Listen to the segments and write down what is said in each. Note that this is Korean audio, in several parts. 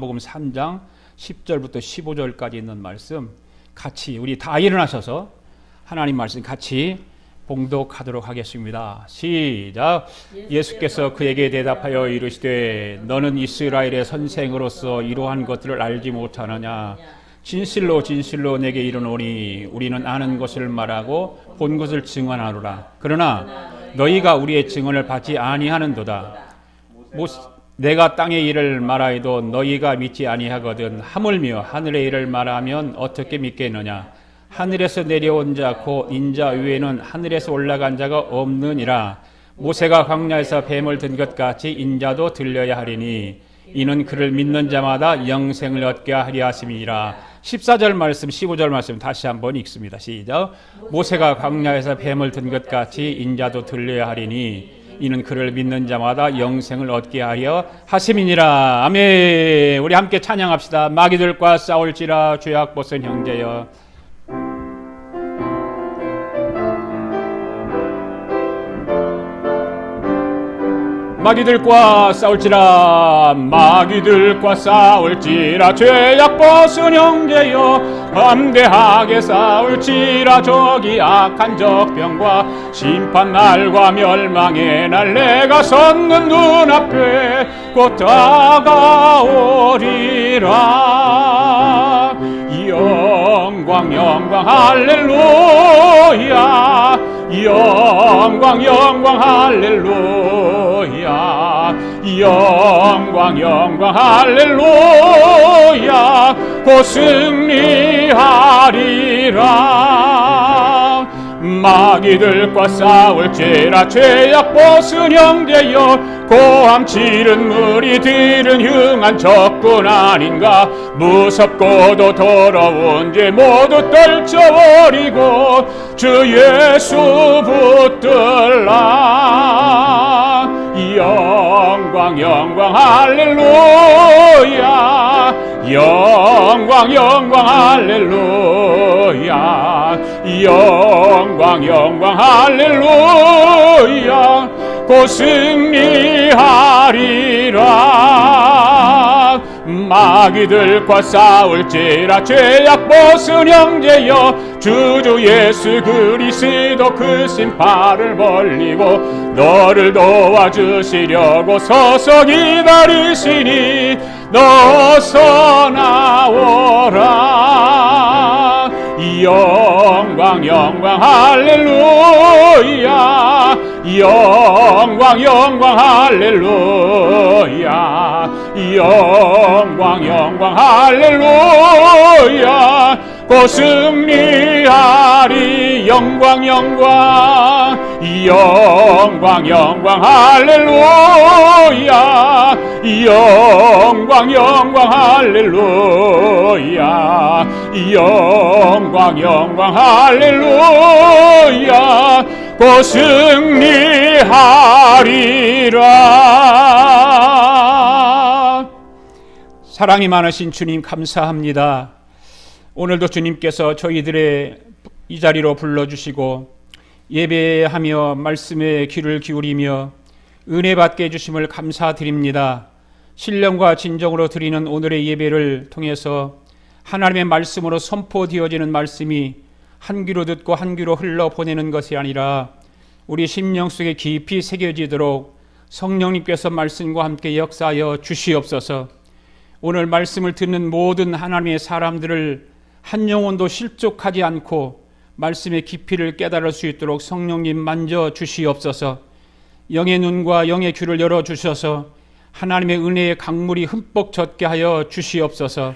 요한복음 3장 10절부터 15절까지 있는 말씀 같이 우리 다 일어나셔서 하나님 말씀 같이 봉독하도록 하겠습니다. 시작. 예수께서 그에게 대답하여 이르시되 너는 이스라엘의 선생으로서 이러한 것들을 알지 못하느냐. 진실로 진실로 내게 이르노니 우리는 아는 것을 말하고 본 것을 증언하노라. 그러나 너희가 우리의 증언을 받지 아니하는도다. 내가 땅의 일을 말하여도 너희가 믿지 아니하거든. 하물며 하늘의 일을 말하면 어떻게 믿겠느냐. 하늘에서 내려온 자 곧 인자 외에는 하늘에서 올라간 자가 없느니라. 모세가 광야에서 뱀을 든 것 같이 인자도 들려야 하리니 이는 그를 믿는 자마다 영생을 얻게 하리 하심이니라. 14절 말씀 15절 말씀 다시 한번 읽습니다. 시작. 모세가 광야에서 뱀을 든 것 같이 인자도 들려야 하리니 이는 그를 믿는 자마다 영생을 얻게 하려 하심이니라. 아멘. 우리 함께 찬양합시다. 마귀들과 싸울지라 죄악 벗은 형제여. 마귀들과 싸울지라 마귀들과 싸울지라 죄악 벗은 형제여. 담대하게 싸울지라 저기 악한 적병과 심판날과 멸망의 날 내가 섰는 눈앞에 곧 다가오리라. 영광 영광 할렐루야. 영광 영광 할렐루야. 영광 영광 할렐루야. 곧 승리하리라. 마귀들과 싸울지라 죄악 벗은 형제여. 고함 치른 무리들은 흉한 적군 아닌가. 무섭고도 더러운 죄 모두 떨쳐버리고 주 예수 붙들라. 영광 영광 할렐루야. 영광 영광 할렐루야. 영광 영광 할렐루야. 곧 승리하리라. 마귀들과 싸울지라 죄악 벗은 형제여. 주 예수 그리스도 그 신발을 벌리고 너를 도와주시려고 서서 기다리시니 너서 나오라. 영광 영광 할렐루야. 영광 영광 할렐루야. 영광 영광 할렐루야. 곧 승리하리. 영광 영광 영광 영광 할렐루야. 영광 영광 할렐루야. 영광 영광 할렐루야. 곧 승리하리라. 사랑이 많으신 주님 감사합니다. 오늘도 주님께서 저희들의 이 자리로 불러주시고 예배하며 말씀에 귀를 기울이며 은혜 받게 해주심을 감사드립니다. 신령과 진정으로 드리는 오늘의 예배를 통해서 하나님의 말씀으로 선포되어지는 말씀이 한 귀로 듣고 한 귀로 흘러보내는 것이 아니라 우리 심령 속에 깊이 새겨지도록 성령님께서 말씀과 함께 역사하여 주시옵소서. 오늘 말씀을 듣는 모든 하나님의 사람들을 한 영혼도 실족하지 않고 말씀의 깊이를 깨달을 수 있도록 성령님 만져 주시옵소서. 영의 눈과 영의 귀를 열어주셔서 하나님의 은혜의 강물이 흠뻑 젖게 하여 주시옵소서.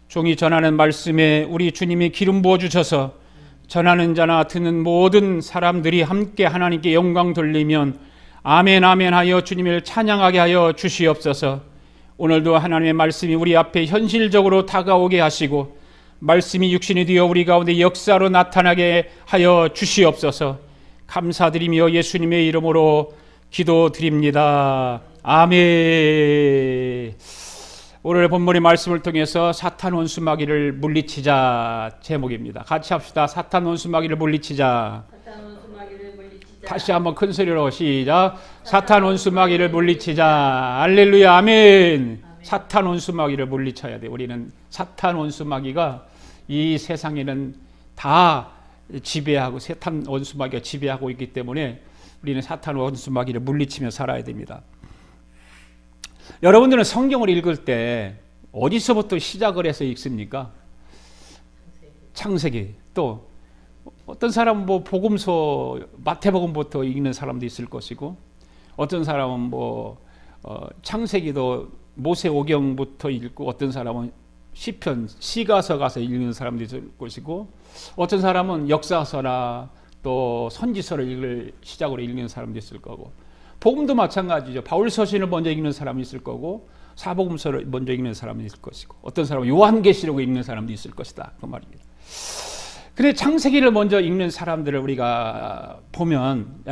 종이 전하는 말씀에 우리 주님이 기름 부어주셔서 전하는 자나 듣는 모든 사람들이 함께 하나님께 영광 돌리면 아멘 아멘 하여 주님을 찬양하게 하여 주시옵소서. 오늘도 하나님의 말씀이 우리 앞에 현실적으로 다가오게 하시고 말씀이 육신이 되어 우리 가운데 역사로 나타나게 하여 주시옵소서. 감사드리며 예수님의 이름으로 기도드립니다. 아멘. 오늘 본문의 말씀을 통해서 사탄 원수마귀를 물리치자 제목입니다. 같이 합시다. 사탄 원수마귀를 물리치자. 다시 한번 큰 소리로 시작. 사탄 원수마귀를 물리치자. 할렐루야. 아멘. 사탄 원수마귀를 물리쳐야 돼. 우리는 사탄 원수마귀가 이 세상에는 다 지배하고 사탄 원수마귀가 지배하고 있기 때문에 우리는 사탄 원수마귀를 물리치며 살아야 됩니다. 여러분들은 성경을 읽을 때 어디서부터 시작을 해서 읽습니까? 창세기. 또 어떤 사람은 뭐 복음서 마태복음부터 읽는 사람도 있을 것이고, 어떤 사람은 창세기도 모세오경부터 읽고, 어떤 사람은 시편 시가서 가서 읽는 사람도 있을 것이고, 어떤 사람은 역사서나 또 선지서를 시작으로 읽는 사람도 있을 거고, 복음도 마찬가지죠. 바울 서신을 먼저 읽는 사람이 있을 거고, 사복음서를 먼저 읽는 사람이 있을 것이고, 어떤 사람은 요한계시록을 읽는 사람도 있을 것이다, 그 말입니다. 근데 창세기를 먼저 읽는 사람들을 우리가 보면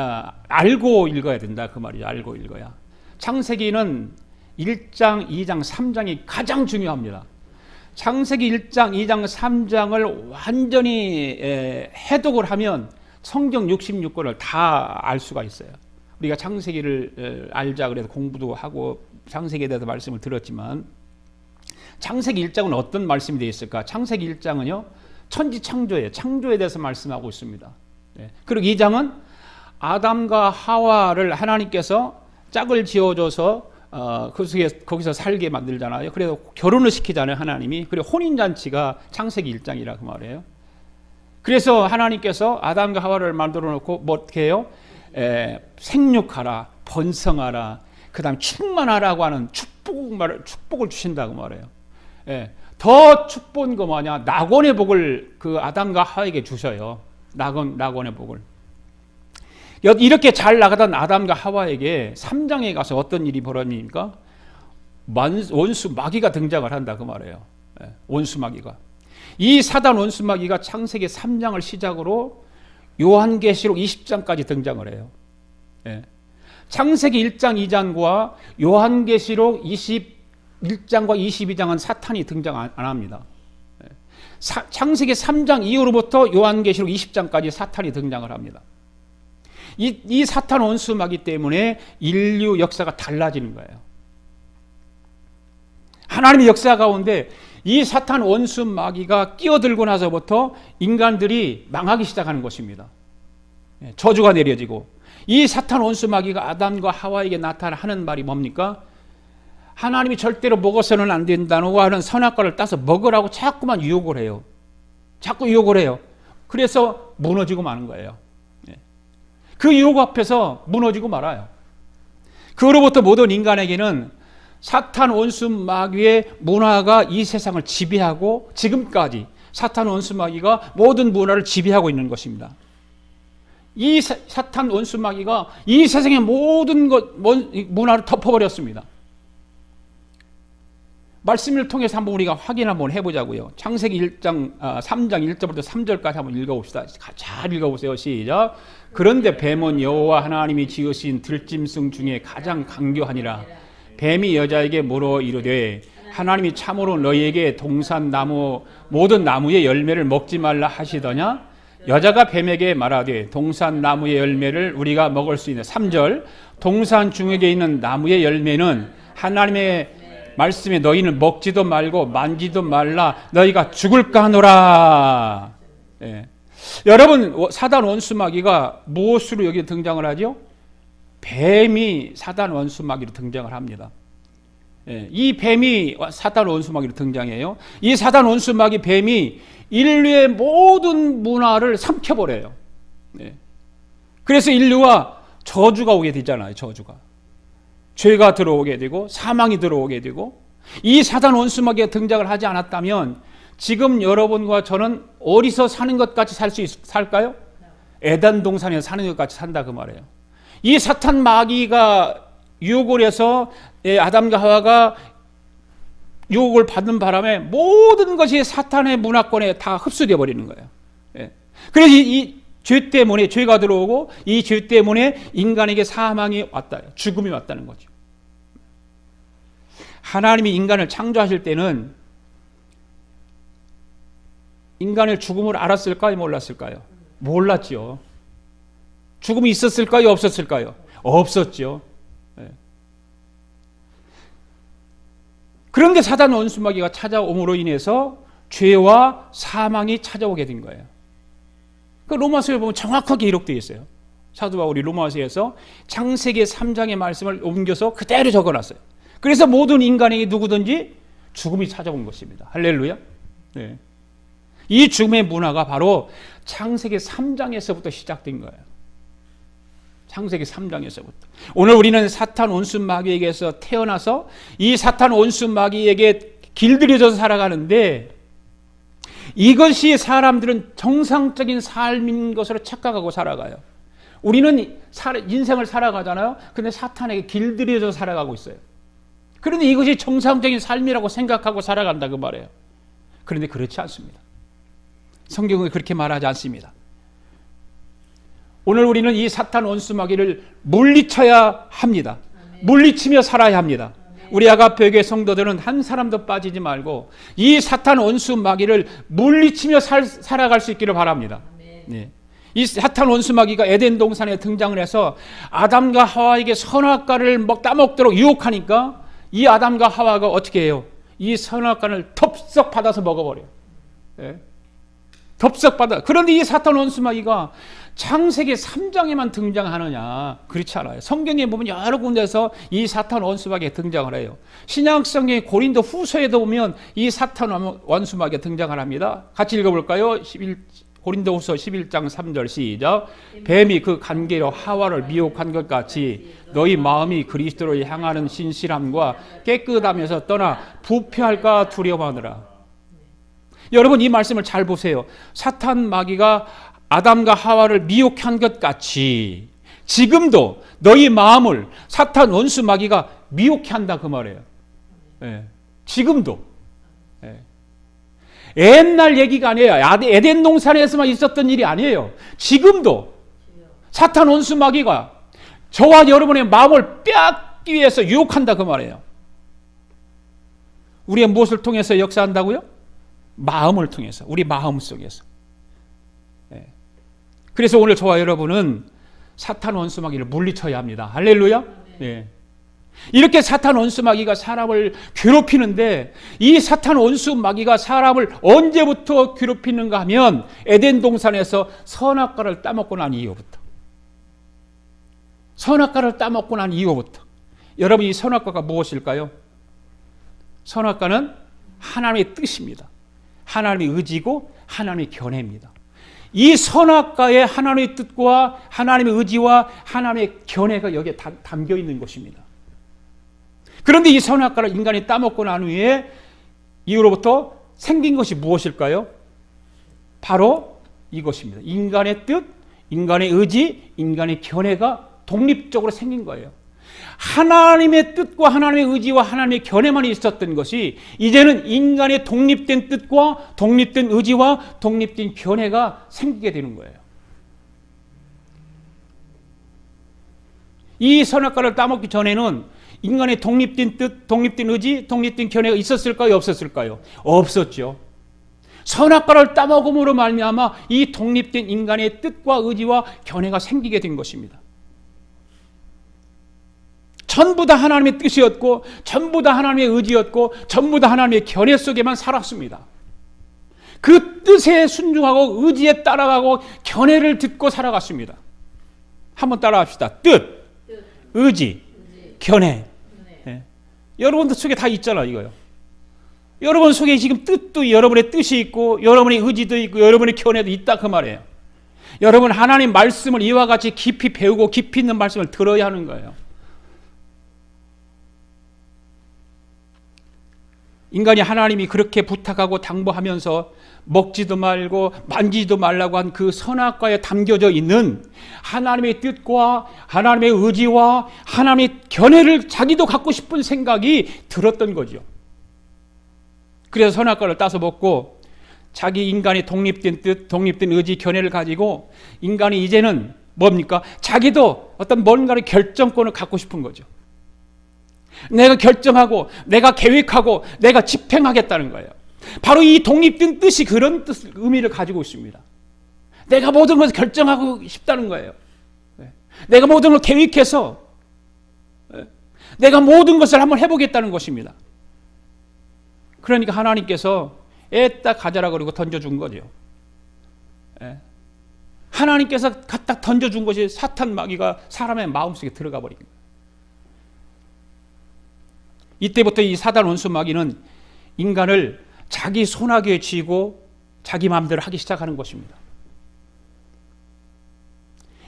알고 읽어야 된다, 그 말이죠. 알고 읽어야. 창세기는 1장, 2장, 3장이 가장 중요합니다. 창세기 1장, 2장, 3장을 완전히 해독을 하면 성경 66권을 다 알 수가 있어요. 우리가 창세기를 알자 그래서 공부도 하고 창세기에 대해서 말씀을 들었지만, 창세기 1장은 어떤 말씀이 되어 있을까? 창세기 1장은요, 천지창조에 대해서 말씀하고 있습니다. 그리고 2장은 아담과 하와를 하나님께서 짝을 지어줘서 거기서 살게 만들잖아요. 그래서 결혼을 시키잖아요, 하나님이. 그리고 혼인잔치가 창세기 1장이라 그 말이에요. 그래서 하나님께서 아담과 하와를 만들어 놓고 뭐 어떻게 해요? 생육하라, 번성하라, 그 다음 충만하라고 하는 축복을 주신다고 말해요. 더 축복인 거 뭐냐? 낙원의 복을 그 아담과 하와에게 주셔요. 낙원의 복을. 이렇게 잘 나가던 아담과 하와에게 3장에 가서 어떤 일이 벌어집니까? 원수 마귀가 등장을 한다, 그 말이에요. 원수 마귀가. 이 사단 원수 마귀가 창세기 3장을 시작으로 요한계시록 20장까지 등장을 해요. 창세기 1장, 2장과 요한계시록 21장과 22장은 사탄이 등장 안 합니다. 창세기 3장 이후로부터 요한계시록 20장까지 사탄이 등장을 합니다. 이 사탄 원수 마귀 때문에 인류 역사가 달라지는 거예요. 하나님의 역사 가운데 이 사탄 원수 마귀가 끼어들고 나서부터 인간들이 망하기 시작하는 것입니다. 저주가 내려지고, 이 사탄 원수 마귀가 아담과 하와에게 나타나는 말이 뭡니까? 하나님이 절대로 먹어서는 안 된다고 하는 선악과를 따서 먹으라고 자꾸만 유혹을 해요. 자꾸 유혹을 해요. 그래서 무너지고 마는 거예요. 그 유혹 앞에서 무너지고 말아요. 그로부터 모든 인간에게는 사탄 원수 마귀의 문화가 이 세상을 지배하고, 지금까지 사탄 원수 마귀가 모든 문화를 지배하고 있는 것입니다. 이 사탄 원수 마귀가 이 세상의 모든 문화를 덮어버렸습니다. 말씀을 통해서 한번 우리가 확인 한번 해보자고요. 창세기 1장, 3장 1절부터 3절까지 한번 읽어봅시다. 잘 읽어보세요. 시작. 그런데 뱀은 여호와 하나님이 지으신 들짐승 중에 가장 강교하니라. 뱀이 여자에게 물어 이르되 하나님이 참으로 너희에게 동산나무 모든 나무의 열매를 먹지 말라 하시더냐? 여자가 뱀에게 말하되 동산나무의 열매를 우리가 먹을 수 있는. 3절. 동산 중에 있는 나무의 열매는 하나님의 말씀에 너희는 먹지도 말고 만지도 말라 너희가 죽을까 하노라. 여러분, 사단 원수마귀가 무엇으로 여기 등장을 하죠? 뱀이 사단 원수마귀로 등장을 합니다. 이 뱀이 사단 원수마귀로 등장해요. 이 사단 원수마귀 뱀이 인류의 모든 문화를 삼켜버려요. 그래서 인류가 저주가 오게 되잖아요. 저주가. 죄가 들어오게 되고 사망이 들어오게 되고, 이 사단 원수마귀가 등장을 하지 않았다면 지금 여러분과 저는 어디서 사는 것 같이 살까요? 에덴 동산에 사는 것 같이 산다, 그 말이에요. 이 사탄 마귀가 유혹을 해서 아담과 하와가 유혹을 받는 바람에 모든 것이 사탄의 문화권에 다 흡수되어 버리는 거예요. 그래서 이 죄 때문에, 죄가 들어오고 이 죄 때문에 인간에게 사망이 왔다, 죽음이 왔다는 거죠. 하나님이 인간을 창조하실 때는 인간의 죽음을 알았을까요? 몰랐을까요? 몰랐죠. 죽음이 있었을까요? 없었을까요? 없었죠. 그런데 사단 원수마귀가 찾아옴으로 인해서 죄와 사망이 찾아오게 된 거예요. 그 로마서에 보면 정확하게 기록되어 있어요. 사도 바울이 로마서에서 창세기 3장의 말씀을 옮겨서 그대로 적어놨어요. 그래서 모든 인간에게 누구든지 죽음이 찾아온 것입니다. 할렐루야. 네. 이 죽음의 문화가 바로 창세기 3장에서부터 시작된 거예요. 창세기 3장에서부터. 오늘 우리는 사탄 원수마귀에게서 태어나서 이 사탄 원수마귀에게 길들여져서 살아가는데, 이것이 사람들은 정상적인 삶인 것으로 착각하고 살아가요. 우리는 인생을 살아가잖아요. 근데 사탄에게 길들여져서 살아가고 있어요. 그런데 이것이 정상적인 삶이라고 생각하고 살아간다 그 말이에요. 그런데 그렇지 않습니다. 성경은 그렇게 말하지 않습니다. 오늘 우리는 이 사탄 원수마귀를 물리쳐야 합니다. 물리치며 살아야 합니다. 우리 아가페교회 성도들은 한 사람도 빠지지 말고 이 사탄 원수마귀를 물리치며 살아갈 수 있기를 바랍니다. 네. 이 사탄 원수마귀가 에덴 동산에 등장을 해서 아담과 하와에게 선악과를 따먹도록 유혹하니까 이 아담과 하와가 어떻게 해요? 이 선악과를 덥석 받아서 먹어버려요. 네. 덥석 받아. 그런데 이 사탄 원수마귀가 창세기 3장에만 등장하느냐? 그렇지 않아요. 성경에 보면 여러 군데서 이 사탄 원수마귀가 등장을 해요. 신약성경 고린도 후서에도 보면 이 사탄 원수마귀가 등장을 합니다. 같이 읽어볼까요? 고린도 후서 11장 3절 시작. 뱀이 그 간계로 하와를 미혹한 것 같이 너희 마음이 그리스도로 향하는 신실함과 깨끗함에서 떠나 부패할까 두려워하느라. 여러분 이 말씀을 잘 보세요. 사탄 마귀가 아담과 하와를 미혹한 것 같이 지금도 너희 마음을 사탄 원수 마귀가 미혹해 한다 그 말이에요. 네. 지금도. 네. 옛날 얘기가 아니에요. 에덴 동산에서만 있었던 일이 아니에요. 지금도 사탄 원수 마귀가 저와 여러분의 마음을 빼앗기 위해서 유혹한다 그 말이에요. 우리의 무엇을 통해서 역사한다고요? 마음을 통해서, 우리 마음 속에서. 네. 그래서 오늘 저와 여러분은 사탄 원수마귀를 물리쳐야 합니다. 할렐루야. 네. 이렇게 사탄 원수마귀가 사람을 괴롭히는데, 이 사탄 원수마귀가 사람을 언제부터 괴롭히는가 하면 에덴 동산에서 선악과를 따먹고 난 이후부터. 선악과를 따먹고 난 이후부터. 여러분 이 선악과가 무엇일까요? 선악과는 하나님의 뜻입니다. 하나님의 의지고 하나님의 견해입니다. 이 선악과의 하나님의 뜻과 하나님의 의지와 하나님의 견해가 여기에 담겨 있는 것입니다. 그런데 이 선악과를 인간이 따먹고 난 후에 이후로부터 생긴 것이 무엇일까요? 바로 이것입니다. 인간의 뜻, 인간의 의지, 인간의 견해가 독립적으로 생긴 거예요. 하나님의 뜻과 하나님의 의지와 하나님의 견해만 있었던 것이 이제는 인간의 독립된 뜻과 독립된 의지와 독립된 견해가 생기게 되는 거예요. 이 선악과를 따먹기 전에는 인간의 독립된 뜻, 독립된 의지, 독립된 견해가 있었을까요? 없었을까요? 없었죠. 선악과를 따먹음으로 말미암아 이 독립된 인간의 뜻과 의지와 견해가 생기게 된 것입니다. 전부 다 하나님의 뜻이었고 전부 다 하나님의 의지였고 전부 다 하나님의 견해 속에만 살았습니다. 그 뜻에 순종하고 의지에 따라가고 견해를 듣고 살아갔습니다. 한번 따라합시다. 뜻, 의지, 견해. 네. 여러분들 속에 다 있잖아 이거요. 여러분 속에 지금 뜻도 여러분의 뜻이 있고 여러분의 의지도 있고 여러분의 견해도 있다 그 말이에요. 여러분 하나님 말씀을 이와 같이 깊이 배우고 깊이 있는 말씀을 들어야 하는 거예요. 인간이 하나님이 그렇게 부탁하고 당부하면서 먹지도 말고 만지지도 말라고 한 그 선악과에 담겨져 있는 하나님의 뜻과 하나님의 의지와 하나님의 견해를 자기도 갖고 싶은 생각이 들었던 거죠. 그래서 선악과를 따서 먹고 자기 인간의 독립된 뜻, 독립된 의지, 견해를 가지고 인간이 이제는 뭡니까? 자기도 어떤 뭔가를 결정권을 갖고 싶은 거죠. 내가 결정하고 내가 계획하고 내가 집행하겠다는 거예요. 바로 이 독립된 뜻이 그런 의미를 가지고 있습니다. 내가 모든 것을 결정하고 싶다는 거예요. 내가 모든 걸 계획해서 내가 모든 것을 한번 해보겠다는 것입니다. 그러니까 하나님께서 애따 가져라 그러고 던져준 거죠. 예. 하나님께서 갖다 던져준 것이 사탄 마귀가 사람의 마음속에 들어가 버린 거예요. 이때부터 이 사단 원수 마귀는 인간을 자기 손아귀에 쥐고 자기 마음대로 하기 시작하는 것입니다.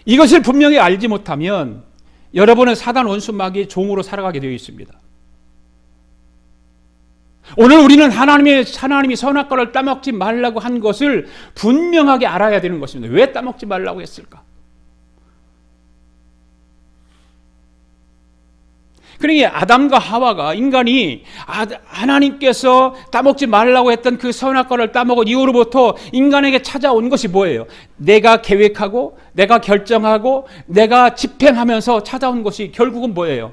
이것을 분명히 알지 못하면 여러분은 사단 원수 마귀의 종으로 살아가게 되어 있습니다. 오늘 우리는 하나님이 선악과를 따먹지 말라고 한 것을 분명하게 알아야 되는 것입니다. 왜 따먹지 말라고 했을까? 그러니까 아담과 하와가 인간이 하나님께서 따먹지 말라고 했던 그 선악과를 따먹은 이후로부터 인간에게 찾아온 것이 뭐예요? 내가 계획하고 내가 결정하고 내가 집행하면서 찾아온 것이 결국은 뭐예요?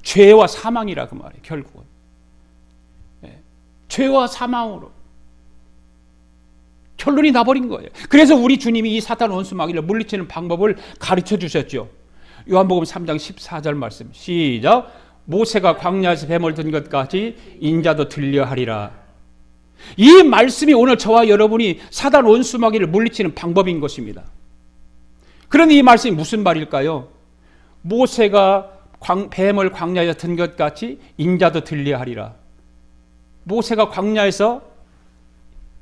죄와 사망이라 그 말이에요. 결국은 죄와 사망으로 결론이 나버린 거예요. 그래서 우리 주님이 이 사탄 원수 마귀를 물리치는 방법을 가르쳐 주셨죠. 요한복음 3장 14절 말씀 시작. 모세가 광야에서 뱀을 든 것 같이 인자도 들려하리라. 이 말씀이 오늘 저와 여러분이 사단 원수 마귀를 물리치는 방법인 것입니다. 그런데 이 말씀이 무슨 말일까요? 모세가 뱀을 광야에서 든 것 같이 인자도 들려하리라. 모세가 광야에서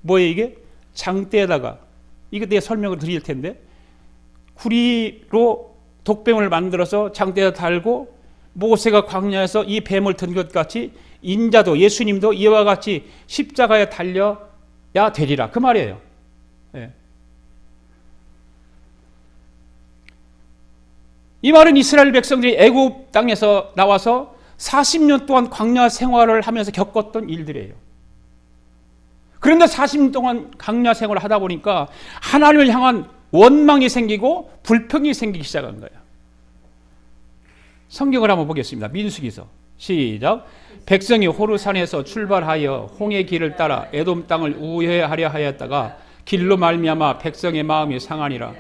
뭐예요 이게? 장대에다가, 이거 내가 설명을 드릴 텐데, 구리로 독뱀을 만들어서 장대에 달고 모세가 광야에서 이 뱀을 든 것 같이 인자도, 예수님도 이와 같이 십자가에 달려야 되리라 그 말이에요. 예. 이 말은 이스라엘 백성들이 애굽 땅에서 나와서 40년 동안 광야 생활을 하면서 겪었던 일들이에요. 그런데 40년 동안 광야 생활을 하다 보니까 하나님을 향한 원망이 생기고 불평이 생기기 시작한 거예요. 성경을 한번 보겠습니다. 민수기서 시작. 백성이 호르산에서 출발하여 홍해 길을 따라 에돔 땅을 우회하려 하였다가 길로 말미암아 백성의 마음이 상하니라.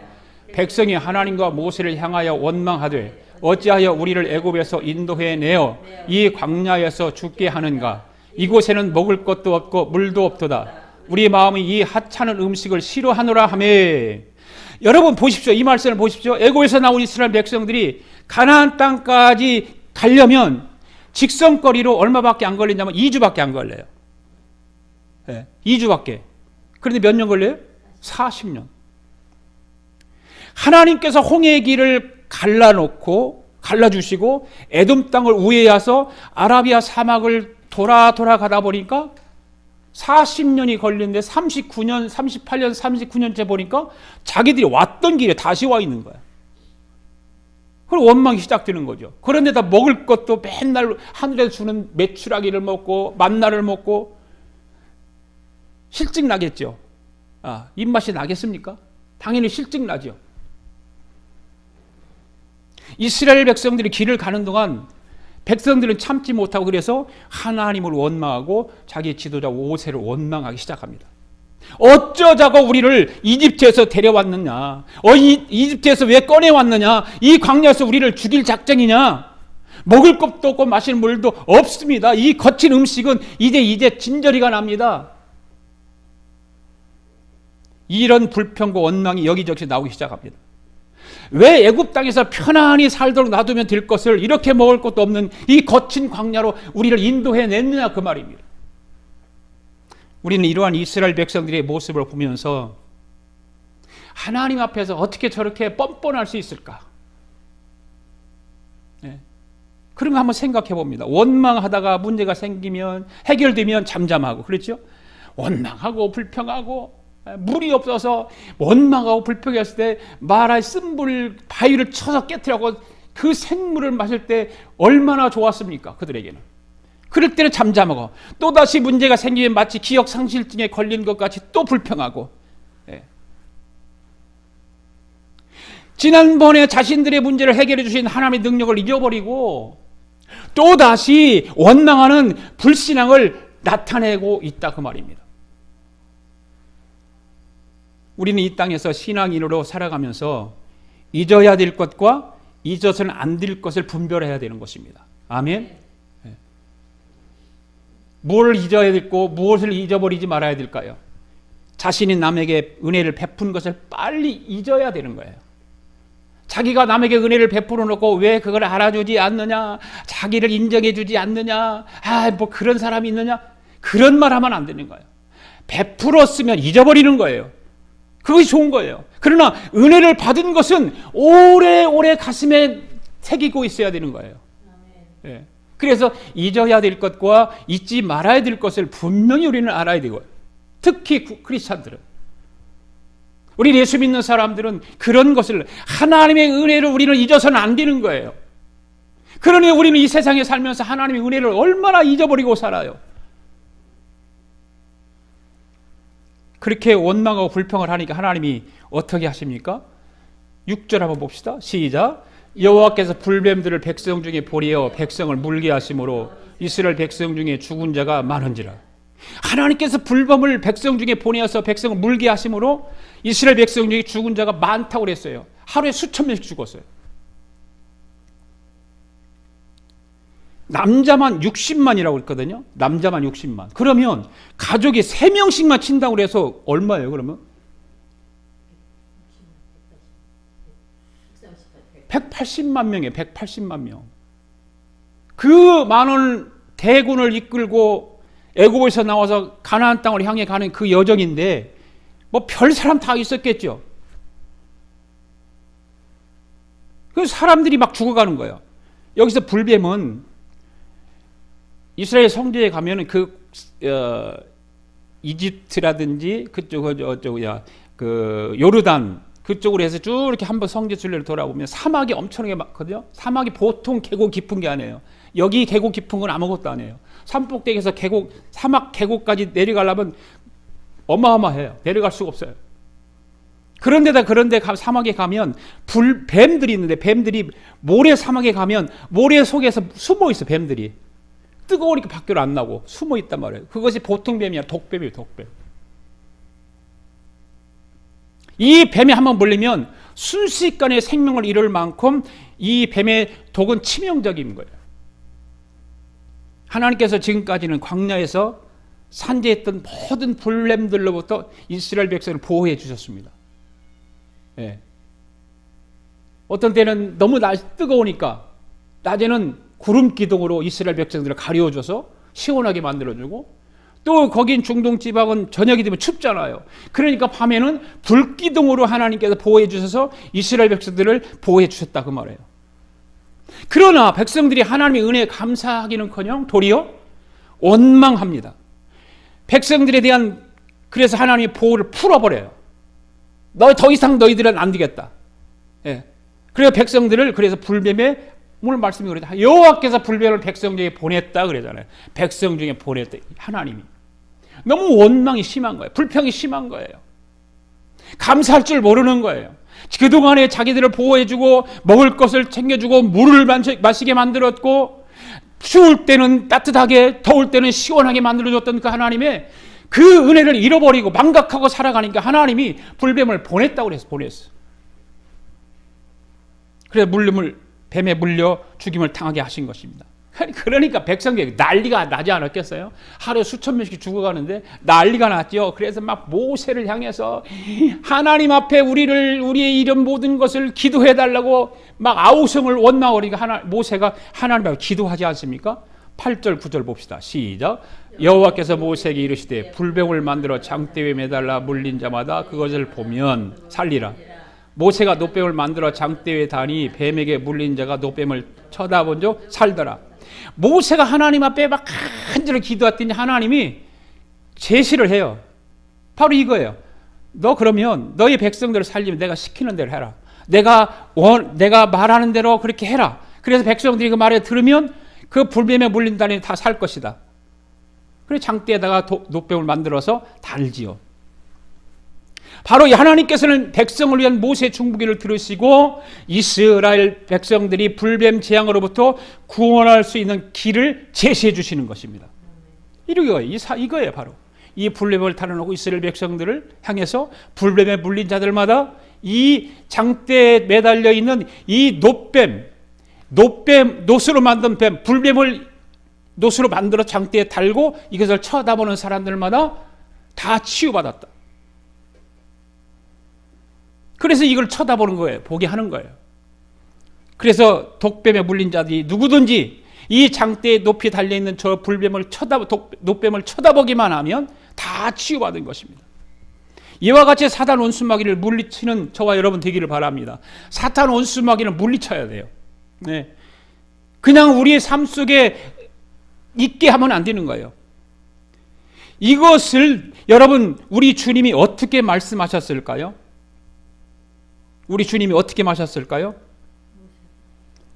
백성이 하나님과 모세를 향하여 원망하되 어찌하여 우리를 애굽에서 인도해 내어 이 광야에서 죽게 하는가? 이곳에는 먹을 것도 없고 물도 없도다. 우리 마음이 이 하찮은 음식을 싫어하노라 하며. 여러분 보십시오. 이 말씀을 보십시오. 애굽에서 나온 이스라엘 백성들이 가나안 땅까지 가려면 직선거리로 얼마밖에 안 걸리냐면 2주밖에 안 걸려요. 네, 2주밖에. 그런데 몇 년 걸려요? 40년. 하나님께서 홍해의 길을 갈라주시고 에돔 땅을 우회해서 아라비아 사막을 돌아가다 보니까 40년이 걸리는데 38년, 39년째 보니까 자기들이 왔던 길에 다시 와 있는 거야. 그리고 원망이 시작되는 거죠. 그런데 다 먹을 것도 맨날 하늘에서 주는 메추라기를 먹고 만나를 먹고 실증 나겠죠. 입맛이 나겠습니까? 당연히 실증 나죠. 이스라엘 백성들이 길을 가는 동안 백성들은 참지 못하고 그래서 하나님을 원망하고 자기 지도자 모세를 원망하기 시작합니다. 어쩌자고 우리를 이집트에서 데려왔느냐? 이집트에서 왜 꺼내왔느냐? 이 광야에서 우리를 죽일 작정이냐? 먹을 것도 없고 마실 물도 없습니다. 이 거친 음식은 이제 진저리가 납니다. 이런 불평과 원망이 여기저기서 나오기 시작합니다. 왜 애굽 땅에서 편안히 살도록 놔두면 될 것을 이렇게 먹을 것도 없는 이 거친 광야로 우리를 인도해냈느냐 그 말입니다. 우리는 이러한 이스라엘 백성들의 모습을 보면서 하나님 앞에서 어떻게 저렇게 뻔뻔할 수 있을까? 네. 그런 거 한번 생각해 봅니다. 원망하다가 문제가 생기면 해결되면 잠잠하고 그렇죠? 원망하고 불평하고 물이 없어서 원망하고 불평했을 때 마라의 쓴물 바위를 쳐서 깨뜨리고 그 생물을 마실 때 얼마나 좋았습니까? 그들에게는. 그럴 때는 잠잠하고 또다시 문제가 생기면 마치 기억상실증에 걸린 것 같이 또 불평하고. 예. 지난번에 자신들의 문제를 해결해 주신 하나님의 능력을 잊어버리고 또다시 원망하는 불신앙을 나타내고 있다 그 말입니다. 우리는 이 땅에서 신앙인으로 살아가면서 잊어야 될 것과 잊어서는 안 될 것을 분별해야 되는 것입니다. 아멘. 뭘 잊어야 될고 무엇을 잊어버리지 말아야 될까요? 자신이 남에게 은혜를 베푼 것을 빨리 잊어야 되는 거예요. 자기가 남에게 은혜를 베풀어 놓고 왜 그걸 알아주지 않느냐, 자기를 인정해 주지 않느냐, 뭐 그런 사람이 있느냐, 그런 말 하면 안 되는 거예요. 베풀었으면 잊어버리는 거예요. 그것이 좋은 거예요. 그러나 은혜를 받은 것은 오래오래 가슴에 새기고 있어야 되는 거예요. 예. 그래서 잊어야 될 것과 잊지 말아야 될 것을 분명히 우리는 알아야 되고요. 특히 크리스찬들은, 우리 예수 믿는 사람들은 그런 것을, 하나님의 은혜를 우리는 잊어서는 안 되는 거예요. 그러니 우리는 이 세상에 살면서 하나님의 은혜를 얼마나 잊어버리고 살아요. 그렇게 원망하고 불평을 하니까 하나님이 어떻게 하십니까? 6절 한번 봅시다. 시작. 여호와께서 불뱀들을 백성 중에 보내어 백성을 물게 하심으로 이스라엘 백성 중에 죽은 자가 많은지라. 하나님께서 불뱀을 백성 중에 보내어서 백성을 물게 하심으로 이스라엘 백성 중에 죽은 자가 많다고 그랬어요. 하루에 수천 명씩 죽었어요. 남자만 60만이라고 했거든요. 남자만 60만. 그러면 가족이 3명씩만 친다고 그래서 얼마예요, 그러면? 180만 명이에요. 180만 명. 그 많은 대군을 이끌고 애굽에서 나와서 가나안 땅을 향해 가는 그 여정인데 뭐 별 사람 다 있었겠죠. 그 사람들이 막 죽어가는 거예요. 여기서 불뱀은 이스라엘 성지에 가면은 이집트라든지 그 요르단 그쪽으로 해서 쭉 이렇게 한번 성지 순례를 돌아보면 사막이 엄청나게 많거든요. 사막이 보통 계곡 깊은 게 아니에요. 여기 계곡 깊은 건 아무것도 아니에요. 산꼭대기에서 사막 계곡까지 내려가려면 어마어마해요. 내려갈 수가 없어요. 그런데 사막에 가면 뱀들이 있는데, 뱀들이 모래 사막에 가면 모래 속에서 숨어 있어. 뱀들이 뜨거우니까 밖으로 안 나고 숨어 있단 말이에요. 그것이 보통 뱀이 아니라 독뱀이에요. 독뱀. 이 뱀에 한번 물리면 순식간에 생명을 잃을 만큼 이 뱀의 독은 치명적인 거예요. 하나님께서 지금까지는 광야에서 산재했던 모든 불뱀들로부터 이스라엘 백성을 보호해 주셨습니다. 예. 어떤 때는 너무 날씨 뜨거우니까 낮에는 구름 기둥으로 이스라엘 백성들을 가려줘서 시원하게 만들어주고, 또 거긴 중동 지방은 저녁이 되면 춥잖아요. 그러니까 밤에는 불기둥으로 하나님께서 보호해 주셔서 이스라엘 백성들을 보호해 주셨다 그 말이에요. 그러나 백성들이 하나님의 은혜에 감사하기는커녕 도리어 원망합니다. 백성들에 대한, 그래서 하나님의 보호를 풀어버려요. 더 이상 너희들은 안 되겠다. 예. 그래서 백성들을, 그래서 불뱀에, 오늘 말씀이 그러죠. 여호와께서 불뱀을 백성 중에 보냈다 그러잖아요. 백성 중에 보냈다. 하나님이. 너무 원망이 심한 거예요. 불평이 심한 거예요. 감사할 줄 모르는 거예요. 그동안에 자기들을 보호해주고 먹을 것을 챙겨주고 물을 마시게 만들었고, 추울 때는 따뜻하게, 더울 때는 시원하게 만들어줬던 그 하나님의 그 은혜를 잃어버리고 망각하고 살아가니까 하나님이 불뱀을 보냈다고 그랬어. 그래서 뱀에 물려 죽임을 당하게 하신 것입니다. 그러니까 백성들이 난리가 나지 않았겠어요? 하루에 수천 명씩 죽어가는데 난리가 났죠. 그래서 막 모세를 향해서 하나님 앞에 우리의 이런 모든 것을 기도해달라고 막 아우성을 원망하니까 모세가 하나님 앞에 기도하지 않습니까? 8절 9절 봅시다. 시작. 여호와께서 모세에게 이르시되 불뱀을 만들어 장대에 매달라 물린 자마다 그것을 보면 살리라. 모세가 놋뱀을 만들어 장대에 다니 뱀에게 물린 자가 놋뱀을 쳐다본 적 살더라. 모세가 하나님 앞에 막 간절히 기도했더니 하나님이 제시를 해요. 바로 이거예요. 너 그러면 너희 백성들을 살리면 내가 시키는 대로 해라. 내가 말하는 대로 그렇게 해라. 그래서 백성들이 그 말을 들으면 그 불뱀에 물린다니 다 살 것이다. 그래서 장대에다가 놋뱀을 만들어서 달지요. 바로 하나님께서는 백성을 위한 모세의 중보기를 들으시고 이스라엘 백성들이 불뱀 재앙으로부터 구원할 수 있는 길을 제시해 주시는 것입니다. 이거예요. 바로 이 불뱀을 달아놓고 이스라엘 백성들을 향해서 불뱀에 물린 자들마다 이 장대에 매달려 있는 이 놋으로 만든 뱀, 불뱀을 노수로 만들어 장대에 달고 이것을 쳐다보는 사람들마다 다 치유받았다. 그래서 이걸 쳐다보는 거예요. 보게 하는 거예요. 그래서 독뱀에 물린 자들이 누구든지 이 장대에 높이 달려있는 저 노뱀을 쳐다보기만 하면 다 치유받은 것입니다. 이와 같이 사탄 원수마귀를 물리치는 저와 여러분 되기를 바랍니다. 사탄 원수마귀를 물리쳐야 돼요. 네. 그냥 우리의 삶 속에 있게 하면 안 되는 거예요. 이것을 여러분 우리 주님이 어떻게 말씀하셨을까요? 우리 주님이 어떻게 말하셨을까요?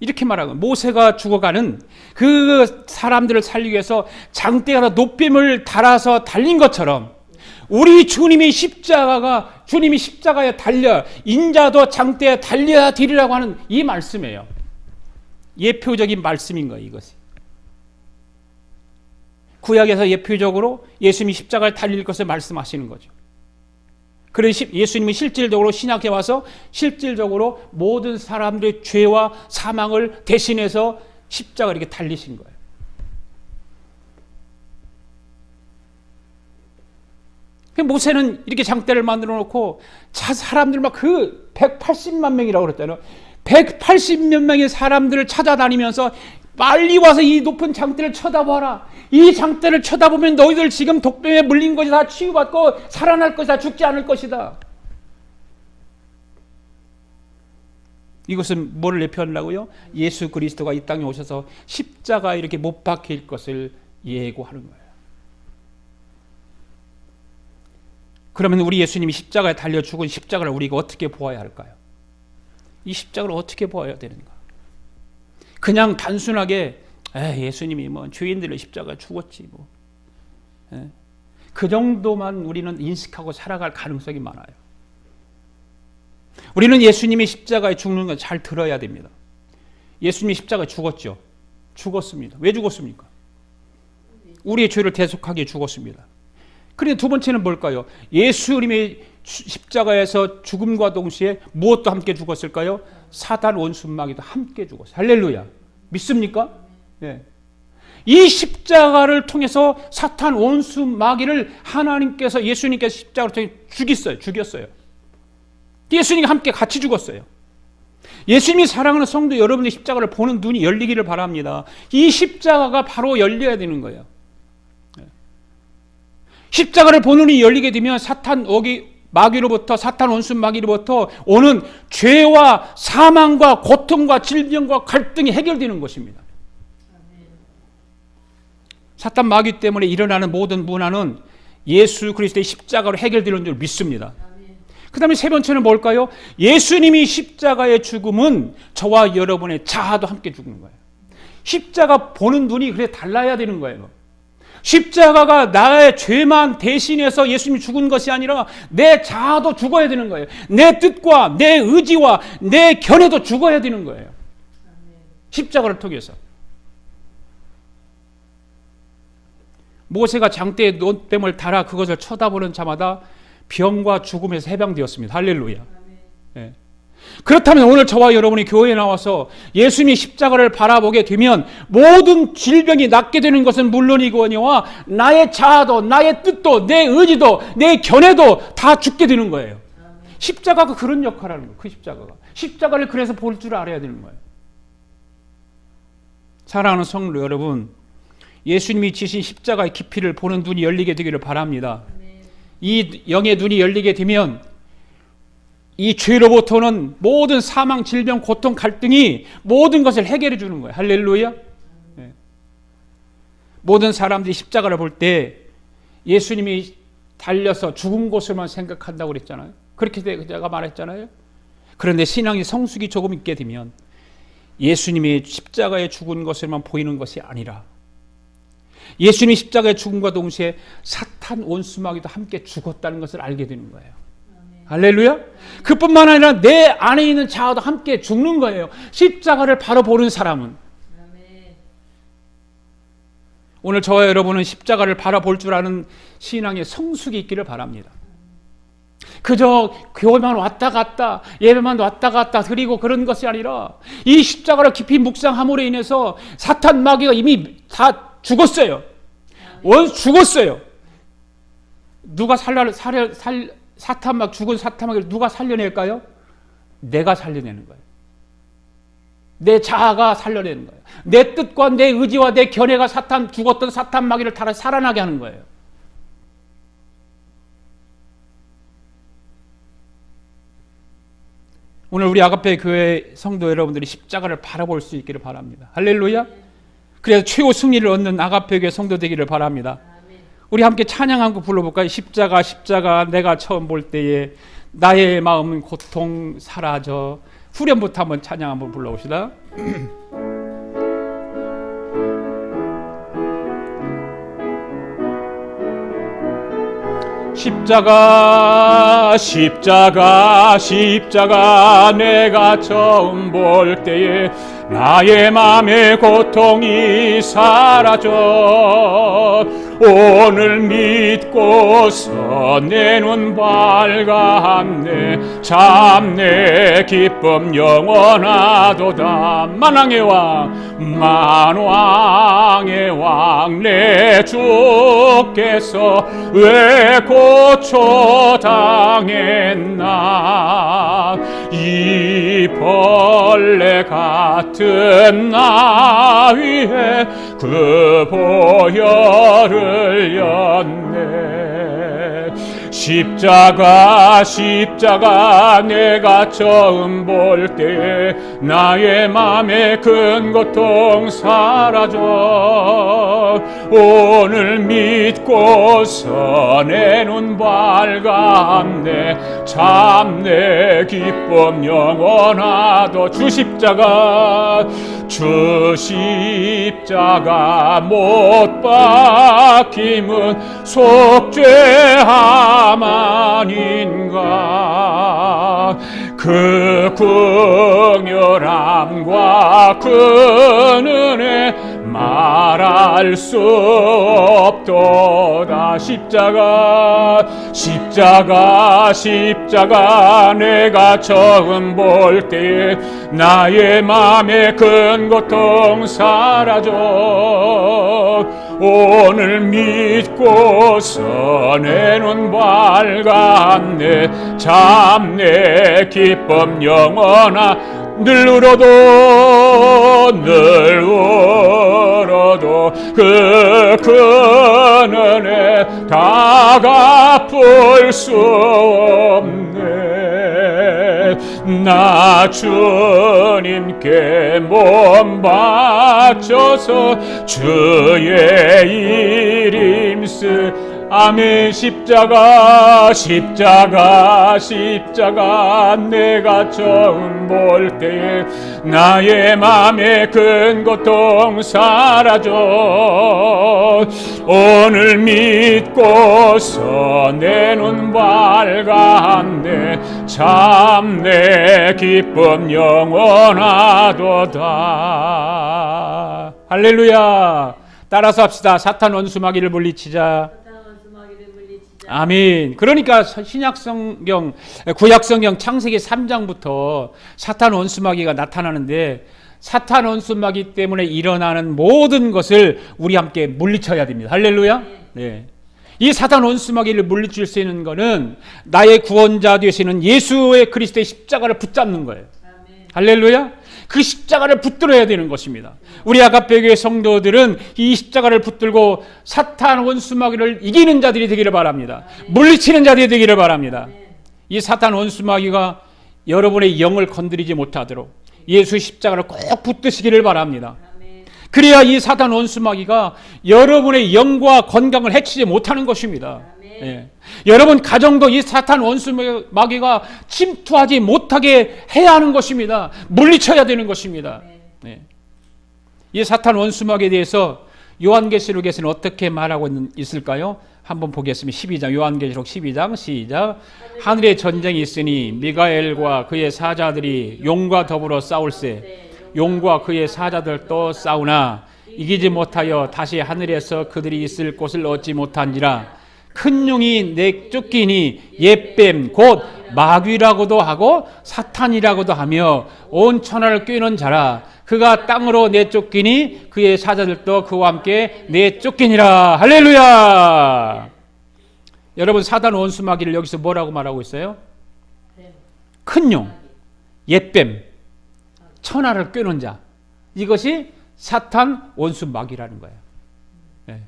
이렇게 말하고 모세가 죽어가는 그 사람들을 살리기 위해서 장대가 노뱀을 달아서 달린 것처럼 우리 주님이 십자가에 달려 인자도 장대에 달려야 되리라고 하는 이 말씀이에요. 예표적인 말씀인 거예요. 이것이 구약에서 예표적으로 예수님이 십자가에 달릴 것을 말씀하시는 거죠. 그래서 예수님이 실질적으로 신약에 와서 실질적으로 모든 사람들의 죄와 사망을 대신해서 십자가를 이렇게 달리신 거예요. 모세는 이렇게 장대를 만들어 놓고 사람들 막 그 180만 명이라고 그랬잖아요. 180몇 명의 사람들을 찾아다니면서 빨리 와서 이 높은 장대를 쳐다봐라. 이 장대를 쳐다보면 너희들 지금 독뱀에 물린 것이 다 치유받고 살아날 것이다. 죽지 않을 것이다. 이것은 뭐를 예표한다고요? 예수 그리스도가 이 땅에 오셔서 십자가에 이렇게 못 박힐 것을 예고하는 거예요. 그러면 우리 예수님이 십자가에 달려 죽은 십자가를 우리가 어떻게 보아야 할까요? 이 십자가를 어떻게 보아야 되는가? 그냥 단순하게 예수님이 뭐 죄인들의 십자가에 죽었지 뭐. 그 정도만 우리는 인식하고 살아갈 가능성이 많아요. 우리는 예수님이 십자가에 죽는 걸 잘 들어야 됩니다. 예수님이 십자가에 죽었죠. 죽었습니다. 왜 죽었습니까? 우리의 죄를 대속하기에 죽었습니다. 그런데 두 번째는 뭘까요? 예수님의 십자가에서 죽음과 동시에 무엇도 함께 죽었을까요? 사단 원수마귀도 함께 죽었어요. 할렐루야. 믿습니까? 네. 이 십자가를 통해서 사탄 원수마귀를 하나님께서 예수님께서 십자가를 통해 죽였어요. 예수님과 함께 같이 죽었어요. 예수님이 사랑하는 성도 여러분의 십자가를 보는 눈이 열리기를 바랍니다. 이 십자가가 바로 열려야 되는 거예요. 십자가를 보는 눈이 열리게 되면 사탄 마귀로부터 사탄 원수 마귀로부터 오는 죄와 사망과 고통과 질병과 갈등이 해결되는 것입니다. 사탄 마귀 때문에 일어나는 모든 문화는 예수 그리스도의 십자가로 해결되는 줄 믿습니다. 그 다음에 세 번째는 뭘까요? 예수님이 십자가의 죽음은 저와 여러분의 자아도 함께 죽는 거예요. 십자가 보는 눈이 그래 달라야 되는 거예요. 십자가가 나의 죄만 대신해서 예수님이 죽은 것이 아니라 내 자아도 죽어야 되는 거예요. 내 뜻과 내 의지와 내 견해도 죽어야 되는 거예요. 십자가를 통해서. 모세가 장대에 노뱀을 달아 그것을 쳐다보는 자마다 병과 죽음에서 해방되었습니다. 할렐루야. 네. 그렇다면 오늘 저와 여러분이 교회에 나와서 예수님의 십자가를 바라보게 되면 모든 질병이 낫게 되는 것은 물론이거니와 나의 자아도 나의 뜻도 내 의지도 내 견해도 다 죽게 되는 거예요. 십자가가 그런 역할을 하는 거예요. 그 십자가를 그래서 볼 줄 알아야 되는 거예요. 사랑하는 성도 여러분, 예수님이 지신 십자가의 깊이를 보는 눈이 열리게 되기를 바랍니다. 이 영의 눈이 열리게 되면 이 죄로부터는 모든 사망, 질병, 고통, 갈등이 모든 것을 해결해 주는 거예요. 할렐루야. 네. 모든 사람들이 십자가를 볼 때 예수님이 달려서 죽은 곳을만 생각한다고 그랬잖아요. 그렇게 제가 말했잖아요. 그런데 신앙의 성숙이 조금 있게 되면 예수님이 십자가에 죽은 것을만 보이는 것이 아니라 예수님이 십자가에 죽음과 동시에 사탄 원수마귀도 함께 죽었다는 것을 알게 되는 거예요. 할렐루야. 그뿐만 아니라 내 안에 있는 자아도 함께 죽는 거예요. 십자가를 바로 보는 사람은. 오늘 저와 여러분은 십자가를 바라볼 줄 아는 신앙의 성숙이 있기를 바랍니다. 그저 교회만 왔다 갔다 예배만 왔다 갔다 드리고 그런 것이 아니라 이 십자가를 깊이 묵상함으로 인해서 사탄 마귀가 이미 다 죽었어요. 원수 죽었어요. 누가 사탄막 죽은 사탄막을 누가 살려낼까요? 내가 살려내는 거예요. 내 자아가 살려내는 거예요. 내 뜻과 내 의지와 내 견해가 죽었던 사탄 마귀를 다시 살아나게 하는 거예요. 오늘 우리 아가페 교회 성도 여러분들이 십자가를 바라볼 수 있기를 바랍니다. 할렐루야. 그래서 최고 승리를 얻는 아가페 교회 성도 되기를 바랍니다. 우리 함께 찬양 한 곡 불러볼까요? 십자가 십자가 내가 처음 볼 때에 나의 마음은 고통 사라져. 후렴부터 한번 찬양 한번 불러봅시다. 십자가 십자가 십자가 내가 처음 볼 때에 나의 맘의 고통이 사라져. 오늘 믿고서 내 눈 밝았네. 참 내 기쁨 영원하도다. 만왕의 왕 만왕의 왕 내 주께서 왜 고초당했나. 이 벌레 같은 나 위에 그 보혈을 였네. 십자가 십자가 내가 처음 볼 때에 나의 맘에 큰 고통 사라져. 오늘 믿고서 내 눈 밝았네. 참 내 기쁨 영원하도. 주 십자가 주 십자가 못 박힘은 속죄함 아닌가. 그 긍휼함과 그 은혜 말할 수 없도다. 십자가 십자가 십자가 내가 처음 볼 때에 나의 맘에 큰 고통 사라져. 오늘 믿고서 내 눈 밝았네. 참 내 기쁨 영원하. 늘 울어도 늘 울어도 그 큰 은혜 다 갚을 수 없네. 나 주님께 몸 바쳐서 주의 이름 쓰. 아멘. 십자가 십자가 십자가 내가 처음 볼 때에 나의 맘에 큰 고통 사라져. 오늘 믿고서 내 눈 밝았네. 참 내 기쁨 영원하도다. 할렐루야. 따라서 합시다. 사탄 원수마귀를 물리치자. 아멘. 그러니까 신약성경, 구약성경 창세기 3장부터 사탄 원수마귀가 나타나는데, 사탄 원수마귀 때문에 일어나는 모든 것을 우리 함께 물리쳐야 됩니다. 할렐루야. 네. 이 사탄 원수마귀를 물리칠 수 있는 것은 나의 구원자 되시는 예수의 그리스도의 십자가를 붙잡는 거예요. 할렐루야. 그 십자가를 붙들어야 되는 것입니다. 우리 아가페 교회 성도들은 이 십자가를 붙들고 사탄 원수마귀를 이기는 자들이 되기를 바랍니다. 물리치는 자들이 되기를 바랍니다. 이 사탄 원수마귀가 여러분의 영을 건드리지 못하도록 예수 십자가를 꼭 붙드시기를 바랍니다. 그래야 이 사탄 원수마귀가 여러분의 영과 건강을 해치지 못하는 것입니다. 예. 여러분 가정도 이 사탄 원수마귀가 침투하지 못하게 해야 하는 것입니다. 물리쳐야 되는 것입니다. 예. 이 사탄 원수마귀에 대해서 요한계시록에서는 어떻게 말하고 있을까요? 한번 보겠습니다. 12장, 요한계시록 12장 시작. 하늘에 전쟁이 있으니 미가엘과 그의 사자들이 용과 더불어 싸울세. 용과 그의 사자들도 싸우나 이기지 못하여 다시 하늘에서 그들이 있을 곳을 얻지 못한지라. 큰 용이 내쫓기니 옛뱀 곧 마귀라고도 하고 사탄이라고도 하며 온 천하를 꿰는 자라. 그가 땅으로 내쫓기니 그의 사자들도 그와 함께 내쫓기니라. 할렐루야. 여러분, 사단 원수마귀를 여기서 뭐라고 말하고 있어요? 큰 용, 옛뱀, 천하를 꿰는 자. 이것이 사탄 원수마귀라는 거예요. 네.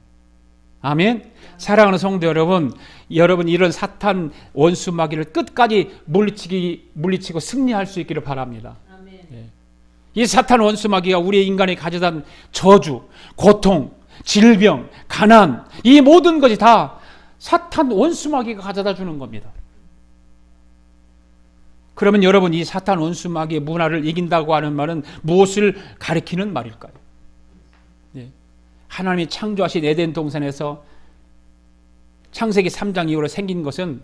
아멘. 사랑하는 성도 여러분, 이런 사탄 원수마귀를 끝까지 물리치고 승리할 수 있기를 바랍니다. 네. 이 사탄 원수마귀가 우리 인간에 가져다 저주, 고통, 질병, 가난, 이 모든 것이 다 사탄 원수마귀가 가져다 주는 겁니다. 그러면 여러분, 이 사탄 원수마귀의 문화를 이긴다고 하는 말은 무엇을 가리키는 말일까요? 네. 하나님이 창조하신 에덴 동산에서 창세기 3장 이후로 생긴 것은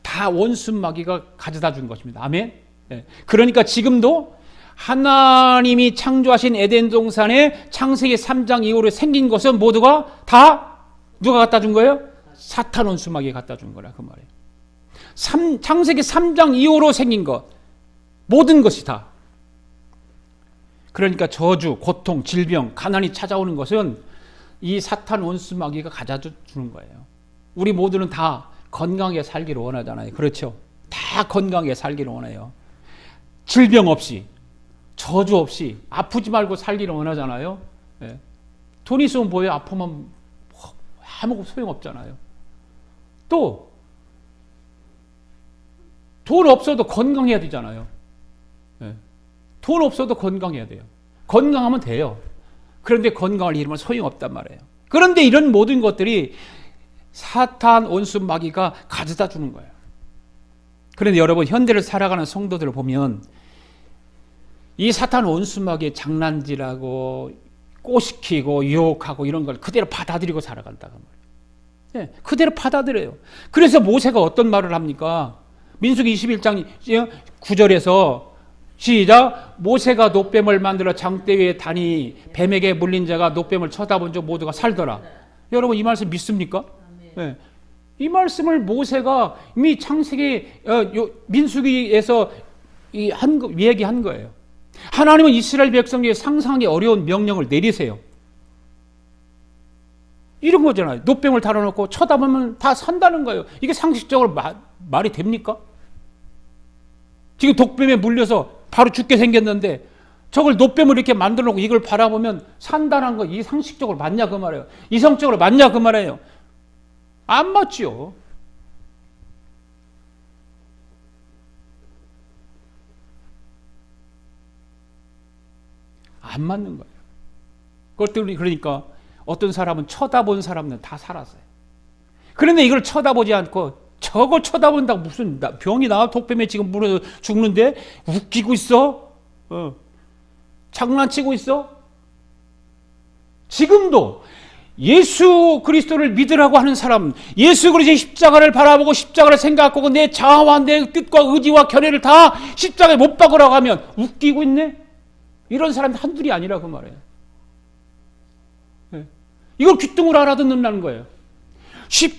다 원수마귀가 가져다 준 것입니다. 아멘. 네. 그러니까 지금도 하나님이 창조하신 에덴 동산에 창세기 3장 이후로 생긴 것은 모두가 다 누가 갖다 준 거예요? 사탄 원수마귀가 갖다 준 거라 그 말이에요. 창세기 3장 이후로 생긴 것, 모든 것이 다. 그러니까 저주, 고통, 질병, 가난이 찾아오는 것은 이 사탄 원수마귀가 가져다 주는 거예요. 우리 모두는 다 건강하게 살기를 원하잖아요. 그렇죠? 다 건강하게 살기를 원해요. 질병 없이, 저주 없이, 아프지 말고 살기를 원하잖아요. 네. 돈 있으면 뭐예요? 아프면 아무 소용없잖아요. 또 돈 없어도 건강해야 되잖아요. 네. 돈 없어도 건강해야 돼요. 건강하면 돼요. 그런데 건강을 잃으면 소용없단 말이에요. 그런데 이런 모든 것들이 사탄 원수마귀가 가져다 주는 거예요. 그런데 여러분, 현대를 살아가는 성도들을 보면 이 사탄 원수마귀의 장난질하고 꼬시키고 유혹하고 이런 걸 그대로 받아들이고 살아간다고 말이에요. 네, 그대로 받아들여요. 그래서 모세가 어떤 말을 합니까? 민수기 21장 9절에서 시작. 모세가 노뱀을 만들어 장대 위에 다니 뱀에게 물린 자가 노뱀을 쳐다본 적 모두가 살더라. 여러분, 이 말씀 믿습니까? 네. 이 말씀을 모세가 이미 창세기 민수기에서 얘기한 거예요. 하나님은 이스라엘 백성에게 상상하기 어려운 명령을 내리세요. 이런 거잖아요. 노뱀을 달아놓고 쳐다보면 다 산다는 거예요. 이게 상식적으로 말이 됩니까? 지금 독뱀에 물려서 바로 죽게 생겼는데 저걸 노뱀을 이렇게 만들어 놓고 이걸 바라보면 산다는 거, 이 상식적으로 맞냐 그 말이에요. 이성적으로 맞냐 그 말이에요. 안 맞지요. 안 맞는 거예요. 그것들이 그러니까 어떤 사람은 쳐다본 사람은 다 살았어요. 그런데 이걸 쳐다보지 않고 저걸 쳐다본다고 무슨 병이 나? 독뱀에 지금 물어서 죽는데 웃기고 있어? 장난치고 있어? 지금도 예수 그리스도를 믿으라고 하는 사람, 예수 그리스도의 십자가를 바라보고 십자가를 생각하고 내 자아와 내 뜻과 의지와 견해를 다 십자가에 못 박으라고 하면 웃기고 있네? 이런 사람이 한둘이 아니라 그 말이에요. 이걸 귀뚱으로 알아듣는다는 거예요.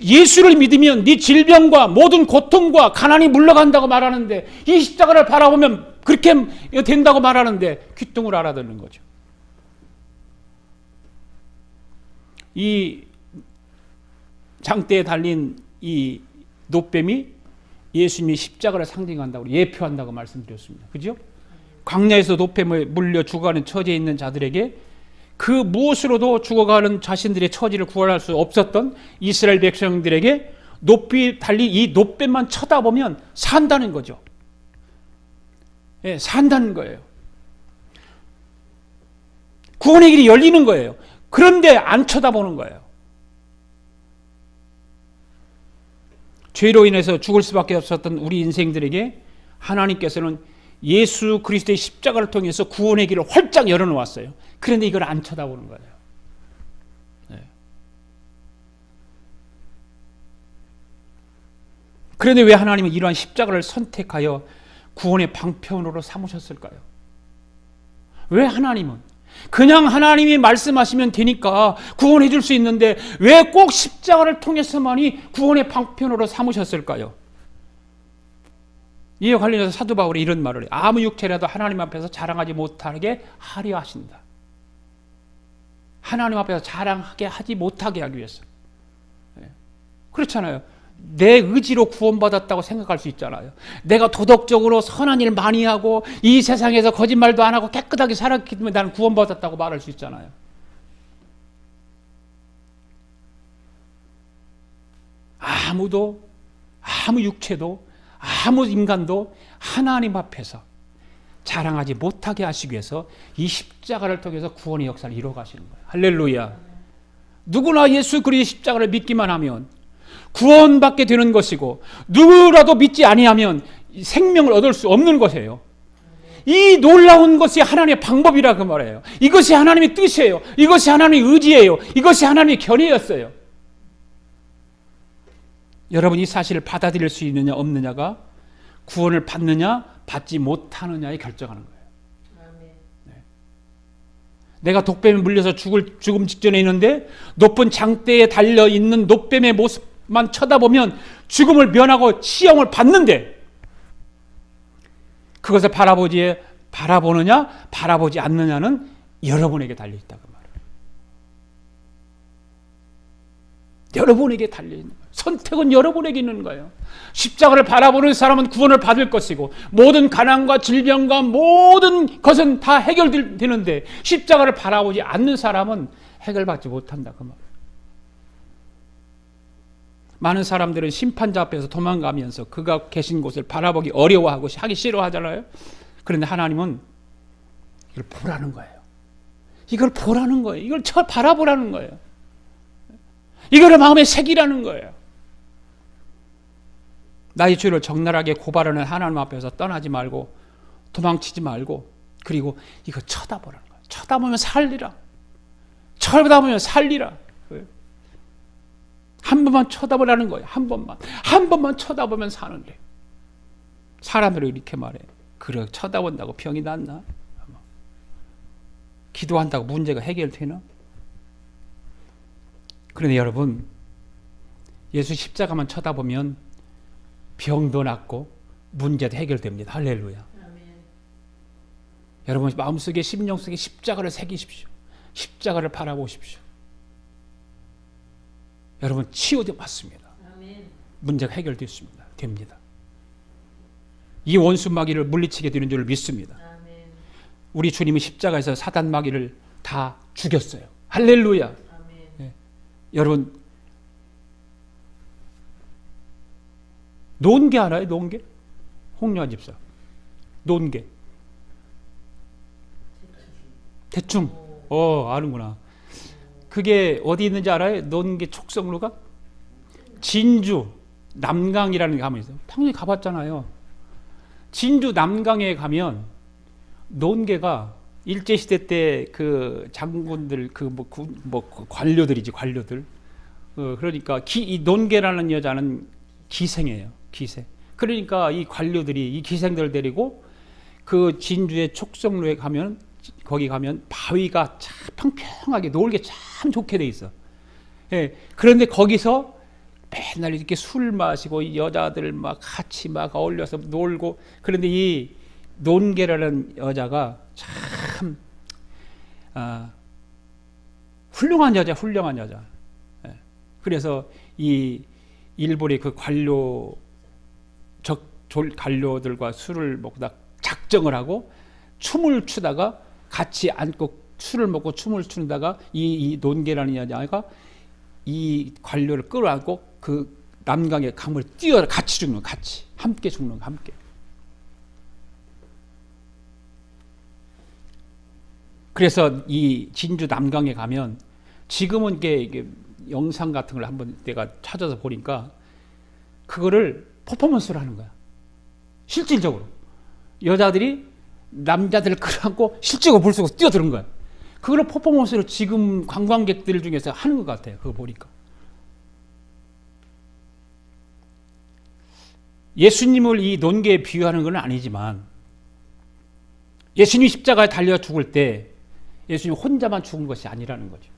예수를 믿으면 네 질병과 모든 고통과 가난이 물러간다고 말하는데, 이 십자가를 바라보면 그렇게 된다고 말하는데 귀뚱으로 알아듣는 거죠. 이 장대에 달린 이 노뱀이 예수님이 십자가를 상징한다고, 예표한다고 말씀드렸습니다. 그죠? 광야에서 노뱀을 물려 죽어가는 처지에 있는 자들에게 그 무엇으로도 죽어가는 자신들의 처지를 구원할 수 없었던 이스라엘 백성들에게 높이 달린 이 노뱀만 쳐다보면 산다는 거죠. 예, 산다는 거예요. 구원의 길이 열리는 거예요. 그런데 안 쳐다보는 거예요. 죄로 인해서 죽을 수밖에 없었던 우리 인생들에게 하나님께서는 예수 그리스도의 십자가를 통해서 구원의 길을 활짝 열어놓았어요. 그런데 이걸 안 쳐다보는 거예요. 네. 그런데 왜 하나님은 이러한 십자가를 선택하여 구원의 방편으로 삼으셨을까요? 왜 하나님은 그냥 하나님이 말씀하시면 되니까 구원해 줄 수 있는데 왜 꼭 십자가를 통해서만이 구원의 방편으로 삼으셨을까요? 이에 관련해서 사도 바울이 이런 말을 해요. 아무 육체라도 하나님 앞에서 자랑하지 못하게 하려 하신다. 하나님 앞에서 자랑하게 하지 못하게 하기 위해서. 그렇잖아요. 내 의지로 구원받았다고 생각할 수 있잖아요. 내가 도덕적으로 선한 일 많이 하고 이 세상에서 거짓말도 안 하고 깨끗하게 살았기 때문에 나는 구원받았다고 말할 수 있잖아요. 아무도, 아무 육체도, 아무 인간도 하나님 앞에서 자랑하지 못하게 하시기 위해서 이 십자가를 통해서 구원의 역사를 이루어 가시는 거예요. 할렐루야. 누구나 예수 그리스도의 십자가를 믿기만 하면 구원받게 되는 것이고, 누구라도 믿지 아니하면 생명을 얻을 수 없는 것이에요. 이 놀라운 것이 하나님의 방법이라 그 말이에요. 이것이 하나님의 뜻이에요. 이것이 하나님의 의지예요. 이것이 하나님의 견해였어요. 여러분, 이 사실을 받아들일 수 있느냐 없느냐가 구원을 받느냐 받지 못하느냐에 결정하는 거예요. 네. 내가 독뱀에 물려서 죽음 직전에 있는데 높은 장대에 달려있는 노뱀의 모습만 쳐다보면 죽음을 면하고 치형을 받는데, 그것을 바라보느냐 바라보지 않느냐는 여러분에게 달려있다 그 말이에요. 여러분에게 달려있는 거예요. 선택은 여러분에게 있는 거예요. 십자가를 바라보는 사람은 구원을 받을 것이고, 모든 가난과 질병과 모든 것은 다 해결되는데 십자가를 바라보지 않는 사람은 해결받지 못한다 그 말이에요. 많은 사람들은 심판자 앞에서 도망가면서 그가 계신 곳을 바라보기 어려워하고 하기 싫어하잖아요. 그런데 하나님은 이걸 보라는 거예요. 이걸 보라는 거예요. 이걸 바라보라는 거예요. 이거를 마음에 새기라는 거예요. 나의 죄를 적나라하게 고발하는 하나님 앞에서 떠나지 말고 도망치지 말고, 그리고 이거 쳐다보라는 거예요. 쳐다보면 살리라. 쳐다보면 살리라. 한 번만 쳐다보라는 거예요. 한 번만 쳐다보면 사는데. 사람들이 이렇게 말해. 그래, 쳐다본다고 병이 낫나? 기도한다고 문제가 해결되나? 그런데 여러분, 예수 십자가만 쳐다보면 병도 낫고 문제도 해결됩니다. 할렐루야. 아멘. 여러분 마음속에, 심령 속에 십자가를 새기십시오. 십자가를 바라보십시오. 여러분 치유도 받습니다. 아멘. 문제가 해결됐습니다. 됩니다. 이 원수 마귀를 물리치게 되는 줄 믿습니다. 아멘. 우리 주님이 십자가에서 사단 마귀를 다 죽였어요. 할렐루야. 네. 여러분 논개 알아요? 논개? 홍려한 집사. 논개. 대충. 아는구나. 그게 어디 있는지 알아요? 논개 촉성루가? 진주 남강이라는 게 가면 있어요. 당연히 가봤잖아요. 진주 남강에 가면 논개가 일제시대 때 그 장군들, 관료들이지, 관료들. 그러니까 이 논개라는 여자는 기생이에요. 기생. 그러니까 이 관료들이 이 기생들을 데리고 그 진주의 촉성루에 가면, 거기 가면 바위가 참 평평하게 놀기 참 좋게 돼 있어. 예. 그런데 거기서 맨날 이렇게 술 마시고 여자들 막 같이 막 어울려서 놀고, 그런데 이 논개라는 여자가 참 훌륭한 여자. 예. 그래서 이 일본의 그 관료들과 술을 먹다 작정을 하고 춤을 추다가 같이 앉고 술을 먹고 춤을 추다가 이 논개라는 여자가 이 관료를 끌어안고 그 남강의 강물 뛰어 같이 죽는, 같이 함께 죽는, 함께. 그래서 이 진주 남강에 가면 지금은 이게 영상 같은 걸 한번 내가 찾아서 보니까 그거를 퍼포먼스로 하는 거야. 실질적으로 여자들이 남자들을 끌어안고 실제로 물 속에서 뛰어드는 거야. 그걸 퍼포먼스로 지금 관광객들 중에서 하는 것 같아요. 그거 보니까. 예수님을 이 논개에 비유하는 건 아니지만, 예수님이 십자가에 달려 죽을 때 예수님 혼자만 죽은 것이 아니라는 거죠.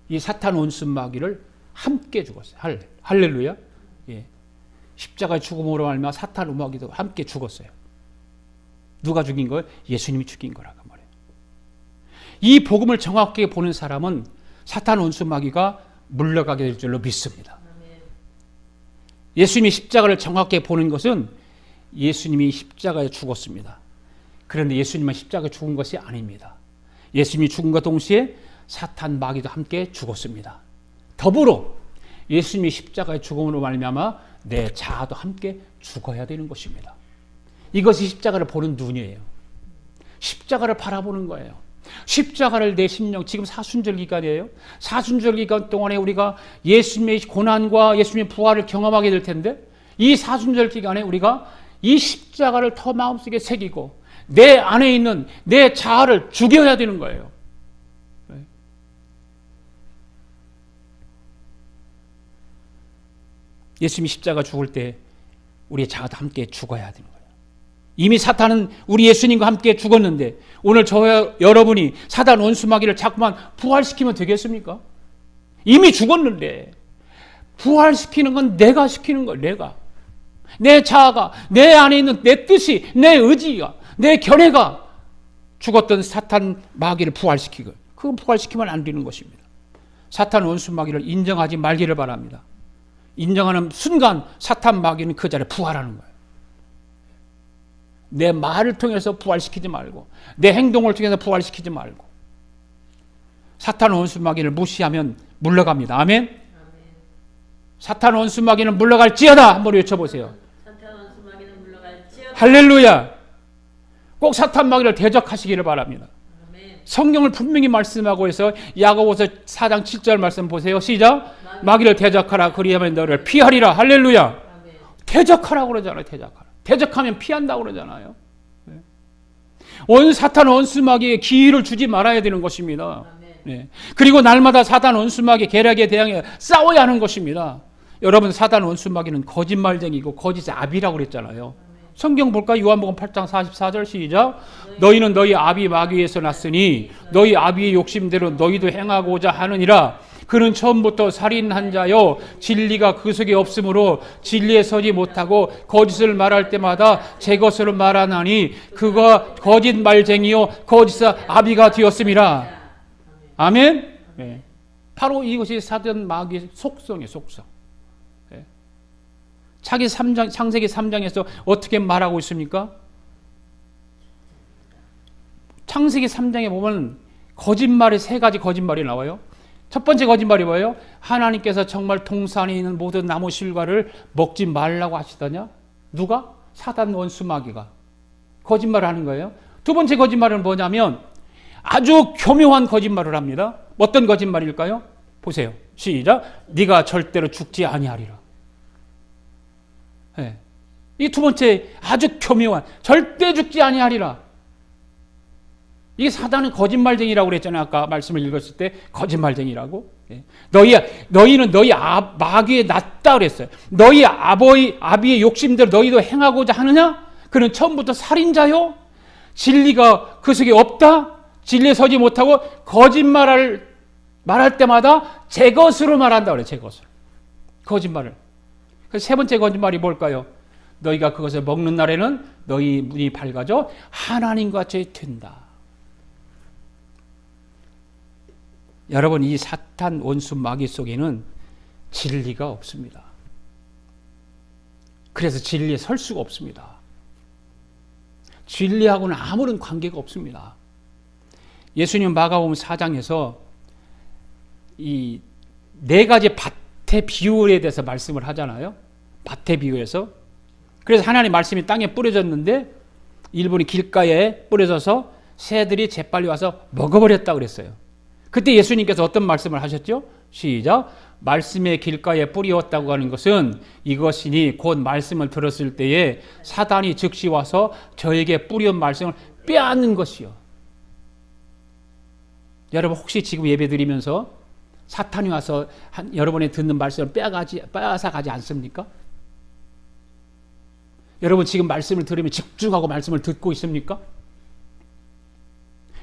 이 사탄 원수 마귀를 함께 죽었어요. 할렐루야. 예. 십자가의 죽음으로 말미암아 사탄 원수마귀도 함께 죽었어요. 누가 죽인 거예요? 예수님이 죽인 거라고 말해요. 이 복음을 정확하게 보는 사람은 사탄 원수마귀가 물러가게 될 줄로 믿습니다. 예수님이 십자가를 정확하게 보는 것은 예수님이 십자가에 죽었습니다. 그런데 예수님은 십자가에 죽은 것이 아닙니다. 예수님이 죽음과 동시에 사탄 마귀도 함께 죽었습니다. 더불어 예수님이 십자가의 죽음으로 말미암아 내 자아도 함께 죽어야 되는 것입니다. 이것이 십자가를 보는 눈이에요. 십자가를 바라보는 거예요. 십자가를 내 심령, 지금 사순절 기간이에요. 사순절 기간 동안에 우리가 예수님의 고난과 예수님의 부활을 경험하게 될 텐데, 이 사순절 기간에 우리가 이 십자가를 더 마음속에 새기고 내 안에 있는 내 자아를 죽여야 되는 거예요. 예수님이 십자가 죽을 때 우리의 자아도 함께 죽어야 되는 거예요. 이미 사탄은 우리 예수님과 함께 죽었는데 오늘 저와 여러분이 사단 원수마귀를 자꾸만 부활시키면 되겠습니까? 이미 죽었는데 부활시키는 건 내가 시키는 거예요. 내가. 내 자아가, 내 안에 있는 내 뜻이, 내 의지가, 내 견해가 죽었던 사탄 마귀를 부활시키고, 그건 부활시키면 안 되는 것입니다. 사탄 원수마귀를 인정하지 말기를 바랍니다. 인정하는 순간 사탄 마귀는 그 자리에 부활하는 거예요. 내 말을 통해서 부활시키지 말고 내 행동을 통해서 부활시키지 말고 사탄 원수마귀를 무시하면 물러갑니다. 아멘? 사탄 원수마귀는 물러갈지어다. 한번 외쳐보세요. 사탄 원수마귀는 물러갈지어다. 할렐루야. 꼭 사탄 마귀를 대적하시기를 바랍니다. 아멘. 성경을 분명히 말씀하고 해서 야고보서 4장 7절 말씀 보세요. 시작. 마귀를 대적하라. 그리하면 너를 피하리라. 할렐루야. 아멘. 대적하라고 그러잖아요. 대적하라. 대적하면 피한다고 그러잖아요. 사탄 원수마귀에 기회를 주지 말아야 되는 것입니다. 네. 그리고 날마다 사탄 원수마귀 계략에 대항해 싸워야 하는 것입니다. 여러분, 사탄 원수마귀는 거짓말쟁이고 거짓의 아비라고 그랬잖아요. 성경 볼까요? 요한복음 8장 44절 시작. 너희는 너희 아비 마귀에서 났으니 너희 아비의 욕심대로 너희도 행하고자 하느니라. 그는 처음부터 살인한 자요 진리가 그 속에 없으므로 진리에 서지 못하고 거짓을 말할 때마다 제 것으로 말하나니 그가 거짓말쟁이요 거짓의 아비가 되었음이라. 아멘? 네. 바로 이것이 사단 마귀의 속성이에요. 속성. 네. 창세기 3장에서 어떻게 말하고 있습니까? 창세기 3장에 보면 거짓말의 3가지 거짓말이 나와요. 첫 번째 거짓말이 뭐예요? 하나님께서 정말 동산에 있는 모든 나무 실과를 먹지 말라고 하시더냐? 누가? 사단 원수마귀가 거짓말을 하는 거예요. 두 번째 거짓말은 뭐냐면 아주 교묘한 거짓말을 합니다. 어떤 거짓말일까요? 보세요. 시작. 네가 절대로 죽지 아니하리라. 네. 이 두 번째 아주 교묘한 절대 죽지 아니하리라. 이게 사단은 거짓말쟁이라고 그랬잖아요. 아까 말씀을 읽었을 때 거짓말쟁이라고. 너희는 너희 마귀에 낫다 그랬어요. 너희 아비의 욕심대로 너희도 행하고자 하느냐? 그는 처음부터 살인자요. 진리가 그 속에 없다. 진리에 서지 못하고 거짓말을 말할 때마다 제 것으로 말한다 그래요. 제 것으로. 거짓말을. 그래서 세 번째 거짓말이 뭘까요? 너희가 그것을 먹는 날에는 너희 눈이 밝아져 하나님과 같이 된다. 여러분, 이 사탄 원수 마귀 속에는 진리가 없습니다. 그래서 진리에 설 수가 없습니다. 진리하고는 아무런 관계가 없습니다. 예수님 마가복음 4장에서 이 4가지 밭의 비유에 대해서 말씀을 하잖아요. 밭의 비유에서. 그래서 하나님의 말씀이 땅에 뿌려졌는데 일본이 길가에 뿌려져서 새들이 재빨리 와서 먹어버렸다 그랬어요. 그때 예수님께서 어떤 말씀을 하셨죠? 시작. 말씀의 길가에 뿌리었다고 하는 것은 이것이니 곧 말씀을 들었을 때에 사단이 즉시 와서 저에게 뿌리온 말씀을 빼앗는 것이요. 여러분, 혹시 지금 예배 드리면서 사탄이 와서 여러분이 듣는 말씀을 빼앗아 가지 않습니까? 여러분, 지금 말씀을 들으면 집중하고 말씀을 듣고 있습니까?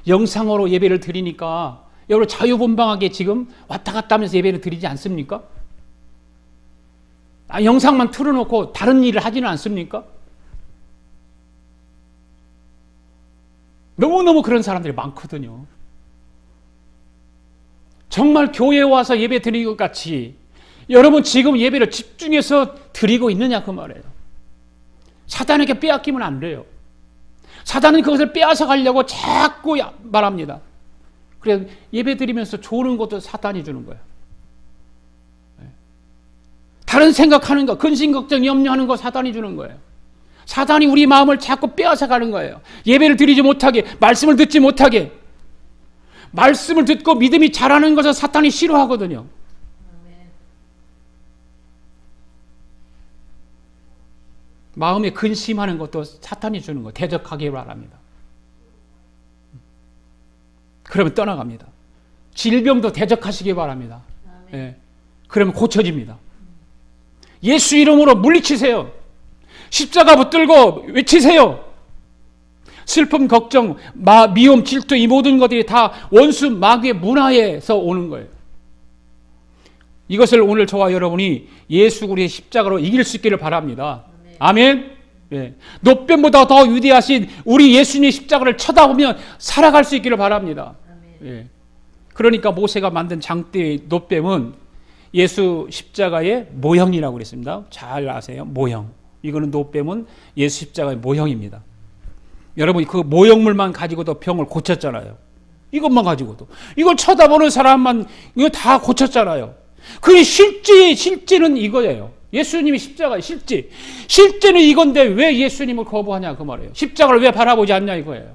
영상으로 예배를 드리니까 여러분 자유분방하게 지금 왔다 갔다 하면서 예배를 드리지 않습니까? 영상만 틀어놓고 다른 일을 하지는 않습니까? 너무너무 그런 사람들이 많거든요. 정말 교회에 와서 예배 드리는 것 같이 여러분 지금 예배를 집중해서 드리고 있느냐 그 말이에요. 사단에게 빼앗기면 안 돼요. 사단은 그것을 빼앗아 가려고 자꾸 말합니다. 그래서 예배 드리면서 좋은 것도 사단이 주는 거예요. 다른 생각하는 거, 근심, 걱정, 염려하는 거 사단이 주는 거예요. 사단이 우리 마음을 자꾸 빼앗아 가는 거예요. 예배를 드리지 못하게, 말씀을 듣지 못하게. 말씀을 듣고 믿음이 자라는 것을 사탄이 싫어하거든요. 마음에 근심하는 것도 사탄이 주는 거 대적하기 바랍니다. 그러면 떠나갑니다. 질병도 대적하시기 바랍니다. 예. 그러면 고쳐집니다. 예수 이름으로 물리치세요. 십자가 붙들고 외치세요. 슬픔, 걱정, 미움, 질투 이 모든 것들이 다 원수 마귀의 문화에서 오는 거예요. 이것을 오늘 저와 여러분이 예수 그리스도의 십자가로 이길 수 있기를 바랍니다. 아멘. 예. 노뱀보다 더 위대하신 우리 예수님의 십자가를 쳐다보면 살아갈 수 있기를 바랍니다. 예. 그러니까 모세가 만든 장대의 노뱀은 예수 십자가의 모형이라고 그랬습니다. 잘 아세요? 모형. 이거는 노뱀은 예수 십자가의 모형입니다. 여러분 그 모형물만 가지고도 병을 고쳤잖아요. 이것만 가지고도. 이걸 쳐다보는 사람만 이거 다 고쳤잖아요. 그 실제는 이거예요. 예수님이 십자가의 실제는 이건데 왜 예수님을 거부하냐 그 말이에요. 십자가를 왜 바라보지 않냐 이거예요.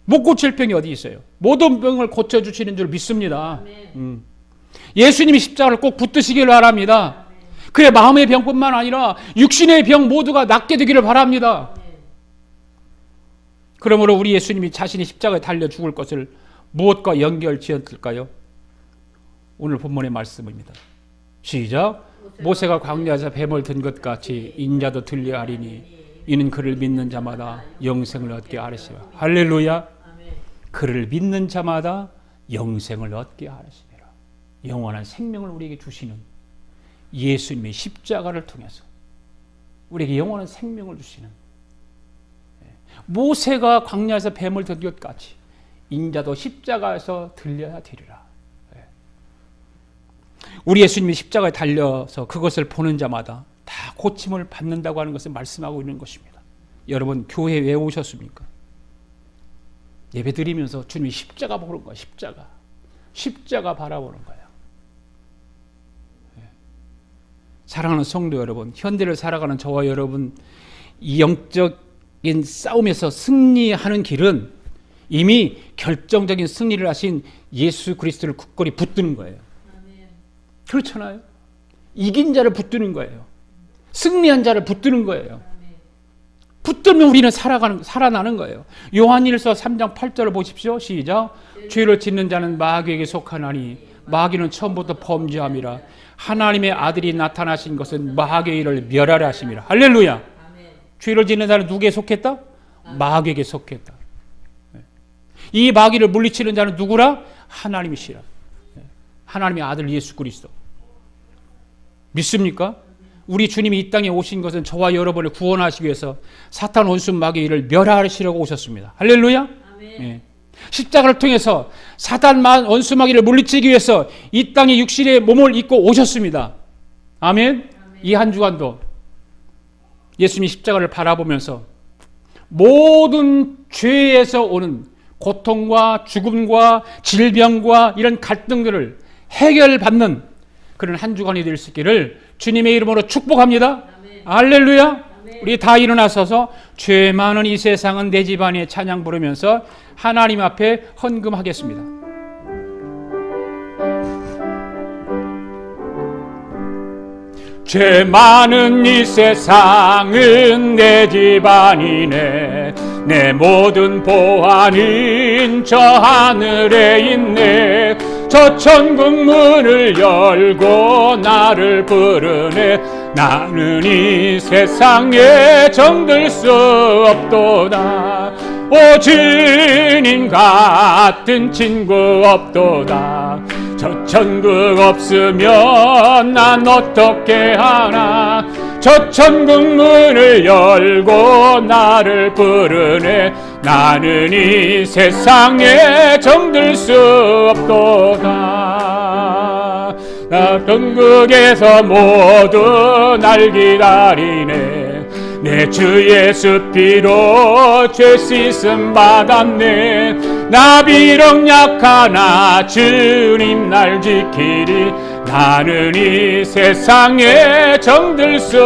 못 고칠 병이 어디 있어요? 모든 병을 고쳐주시는 줄 믿습니다. 예수님이 십자가를 꼭 붙드시기를 바랍니다. 그의 마음의 병뿐만 아니라 육신의 병 모두가 낫게 되기를 바랍니다. 그러므로 우리 예수님이 자신이 십자가에 달려 죽을 것을 무엇과 연결 지었을까요? 오늘 본문의 말씀입니다. 시작. 모세가 광야에서 뱀을 든 것 같이 인자도 들려 하리니 이는 그를 믿는 자마다 영생을 얻게 하리시라. 할렐루야. 그를 믿는 자마다 영생을 얻게 하리시라. 영원한 생명을 우리에게 주시는 예수님의 십자가를 통해서 우리에게 영원한 생명을 주시는 모세가 광야에서 뱀을 든 것 같이 인자도 십자가에서 들려야 되리라. 우리 예수님이 십자가에 달려서 그것을 보는 자마다 다 고침을 받는다고 하는 것을 말씀하고 있는 것입니다. 여러분 교회에 왜 오셨습니까? 예배 드리면서 주님이 십자가 보는 거예요. 십자가 바라보는 거예요. 사랑하는 성도 여러분, 현대를 살아가는 저와 여러분 이 영적인 싸움에서 승리하는 길은 이미 결정적인 승리를 하신 예수 그리스도를 굳건히 붙드는 거예요. 그렇잖아요. 이긴 자를 붙드는 거예요. 승리한 자를 붙드는 거예요. 붙들면 우리는 살아나는 거예요. 요한일서 3장 8절을 보십시오. 시작. 죄를 짓는 자는 마귀에게 속하나니 마귀는 처음부터 범죄함이라. 하나님의 아들이 나타나신 것은 마귀의 일을 멸하려 하심이라. 할렐루야. 죄를 짓는 자는 누구에게 속했다? 마귀에게 속했다. 이 마귀를 물리치는 자는 누구라? 하나님이시라. 하나님의 아들 예수 그리스도. 믿습니까? 우리 주님이 이 땅에 오신 것은 저와 여러분을 구원하시기 위해서 사탄 원수 마귀의 일을 멸하시려고 오셨습니다. 할렐루야. 예. 십자가를 통해서 사탄 원수 마귀를 물리치기 위해서 이 땅에 육신의 몸을 입고 오셨습니다. 아멘. 이 한 주간도 예수님이 십자가를 바라보면서 모든 죄에서 오는 고통과 죽음과 질병과 이런 갈등들을 해결받는 그런 한 주간이 될 수 있기를 주님의 이름으로 축복합니다. 할렐루야. 우리 다 일어나서서 죄 많은 이 세상은 내 집안에 찬양 부르면서 하나님 앞에 헌금하겠습니다. 죄 많은 이 세상은 내 집안이네. 내 모든 보안은 저 하늘에 있네. 저 천국 문을 열고 나를 부르네. 나는 이 세상에 정들 수 없도다. 오 주님 같은 친구 없도다. 저 천국 없으면 난 어떻게 하나. 저 천국 문을 열고 나를 부르네. 나는 이 세상에 정들 수 없도다. 나 천국에서 모두 날 기다리네. 내 주 예수 피로 죄 씻음 받았네. 나 비록 약하나 주님 날 지키리. 나는 이 세상에 정들 수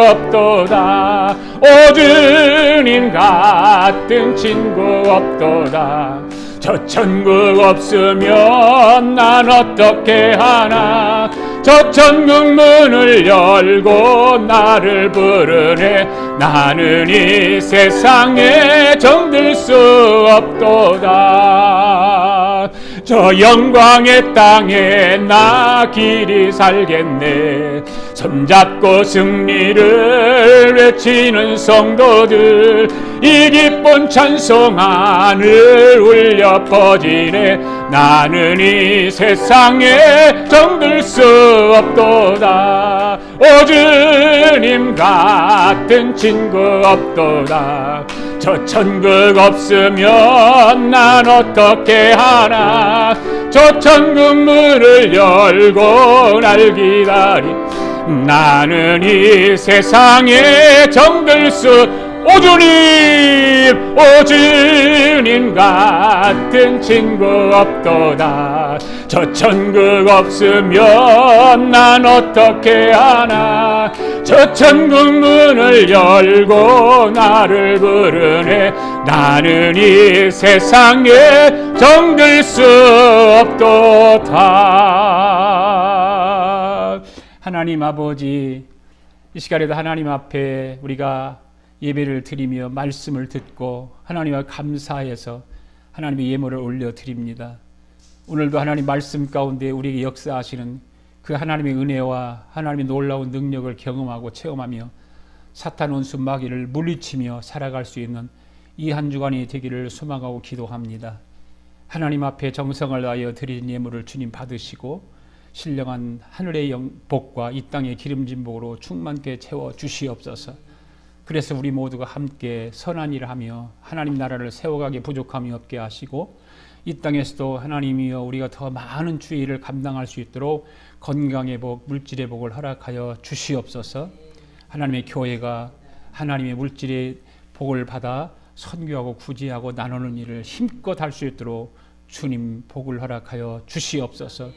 없도다. 오 주님 같은 친구 없도다. 저 천국 없으면 난 어떻게 하나. 저 천국 문을 열고 나를 부르네. 나는 이 세상에 정들 수 없도다. 저 영광의 땅에 나 길이 살겠네. 손잡고 승리를 외치는 성도들, 이 기쁜 찬송 하늘 울려 퍼지네. 나는 이 세상에 정들 수 없도다. 오 주님 같은 친구 없도다. 저 천국 없으면 난 어떻게 하나. 저 천국 문을 열고 날 기다리. 나는 이 세상에 정들 수. 오 주님 같은 친구 없도다. 저 천국 없으면 난 어떻게 하나. 저 천국 문을 열고 나를 부르네. 나는 이 세상에 정들 수 없도다. 하나님 아버지, 이 시간에도 하나님 앞에 우리가 예배를 드리며 말씀을 듣고 하나님과 감사해서 하나님의 예물을 올려드립니다. 오늘도 하나님 말씀 가운데 우리에게 역사하시는 그 하나님의 은혜와 하나님의 놀라운 능력을 경험하고 체험하며 사탄 원수 마귀를 물리치며 살아갈 수 있는 이 한 주간이 되기를 소망하고 기도합니다. 하나님 앞에 정성을 다하여 드린 예물을 주님 받으시고 신령한 하늘의 복과 이 땅의 기름진 복으로 충만케 채워 주시옵소서. 그래서 우리 모두가 함께 선한 일을 하며 하나님 나라를 세워가게 부족함이 없게 하시고 이 땅에서도 하나님이여 우리가 더 많은 주의 일을 감당할 수 있도록 건강의 복, 물질의 복을 허락하여 주시옵소서. 하나님의 교회가 하나님의 물질의 복을 받아 선교하고 구제하고 나누는 일을 힘껏 할 수 있도록 주님 복을 허락하여 주시옵소서.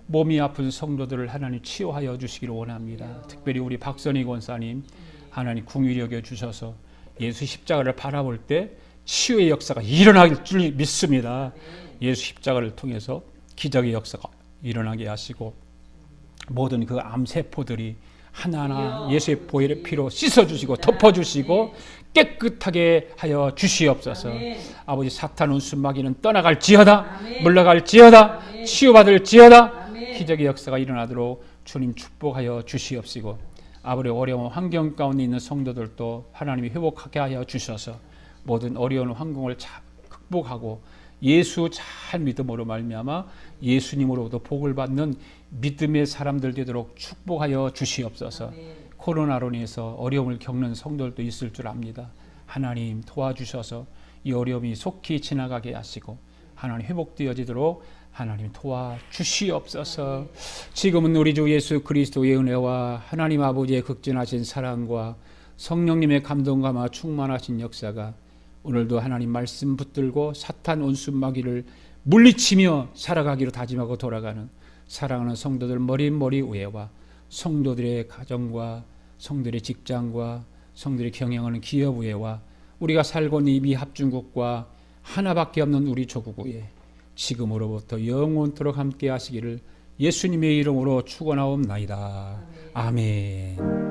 몸이 아픈 성도들을 하나님 치유하여 주시기를 원합니다. 특별히 우리 박선희 권사님 하나님 긍휼히 여겨 주셔서 예수 십자가를 바라볼 때 치유의 역사가 일어날 줄 믿습니다. 예수 십자가를 통해서 기적의 역사가 일어나게 하시고 모든 그 암세포들이 하나하나 예수의 피로 씻어주시고 덮어주시고 깨끗하게 하여 주시옵소서. 아버지 사탄 원수 마귀는 떠나갈지어다. 물러갈지어다. 치유받을지어다. 기적의 역사가 일어나도록 주님 축복하여 주시옵시고 아버지 어려운 환경 가운데 있는 성도들도 하나님이 회복하게 하여 주셔서 모든 어려운 환경을 극복하고 예수 잘 믿음으로 말미암아 예수님으로부터 복을 받는 믿음의 사람들 되도록 축복하여 주시옵소서. 코로나로 인해서 어려움을 겪는 성도들도 있을 줄 압니다. 하나님 도와주셔서 이 어려움이 속히 지나가게 하시고 하나님 회복되어지도록 하나님 도와주시옵소서. 지금은 우리 주 예수 그리스도의 은혜와 하나님 아버지의 극진하신 사랑과 성령님의 감동감화 충만하신 역사가 오늘도 하나님 말씀 붙들고 사탄 온수 마귀를 물리치며 살아가기로 다짐하고 돌아가는 사랑하는 성도들 머리 위에와 성도들의 가정과 성도들의 직장과 성도들이 경영하는 기업 위에와 우리가 살고 있는 이 미합중국과 하나밖에 없는 우리 조국 위에 지금으로부터 영원토록 함께 하시기를 예수님의 이름으로 축원하옵나이다. 아멘.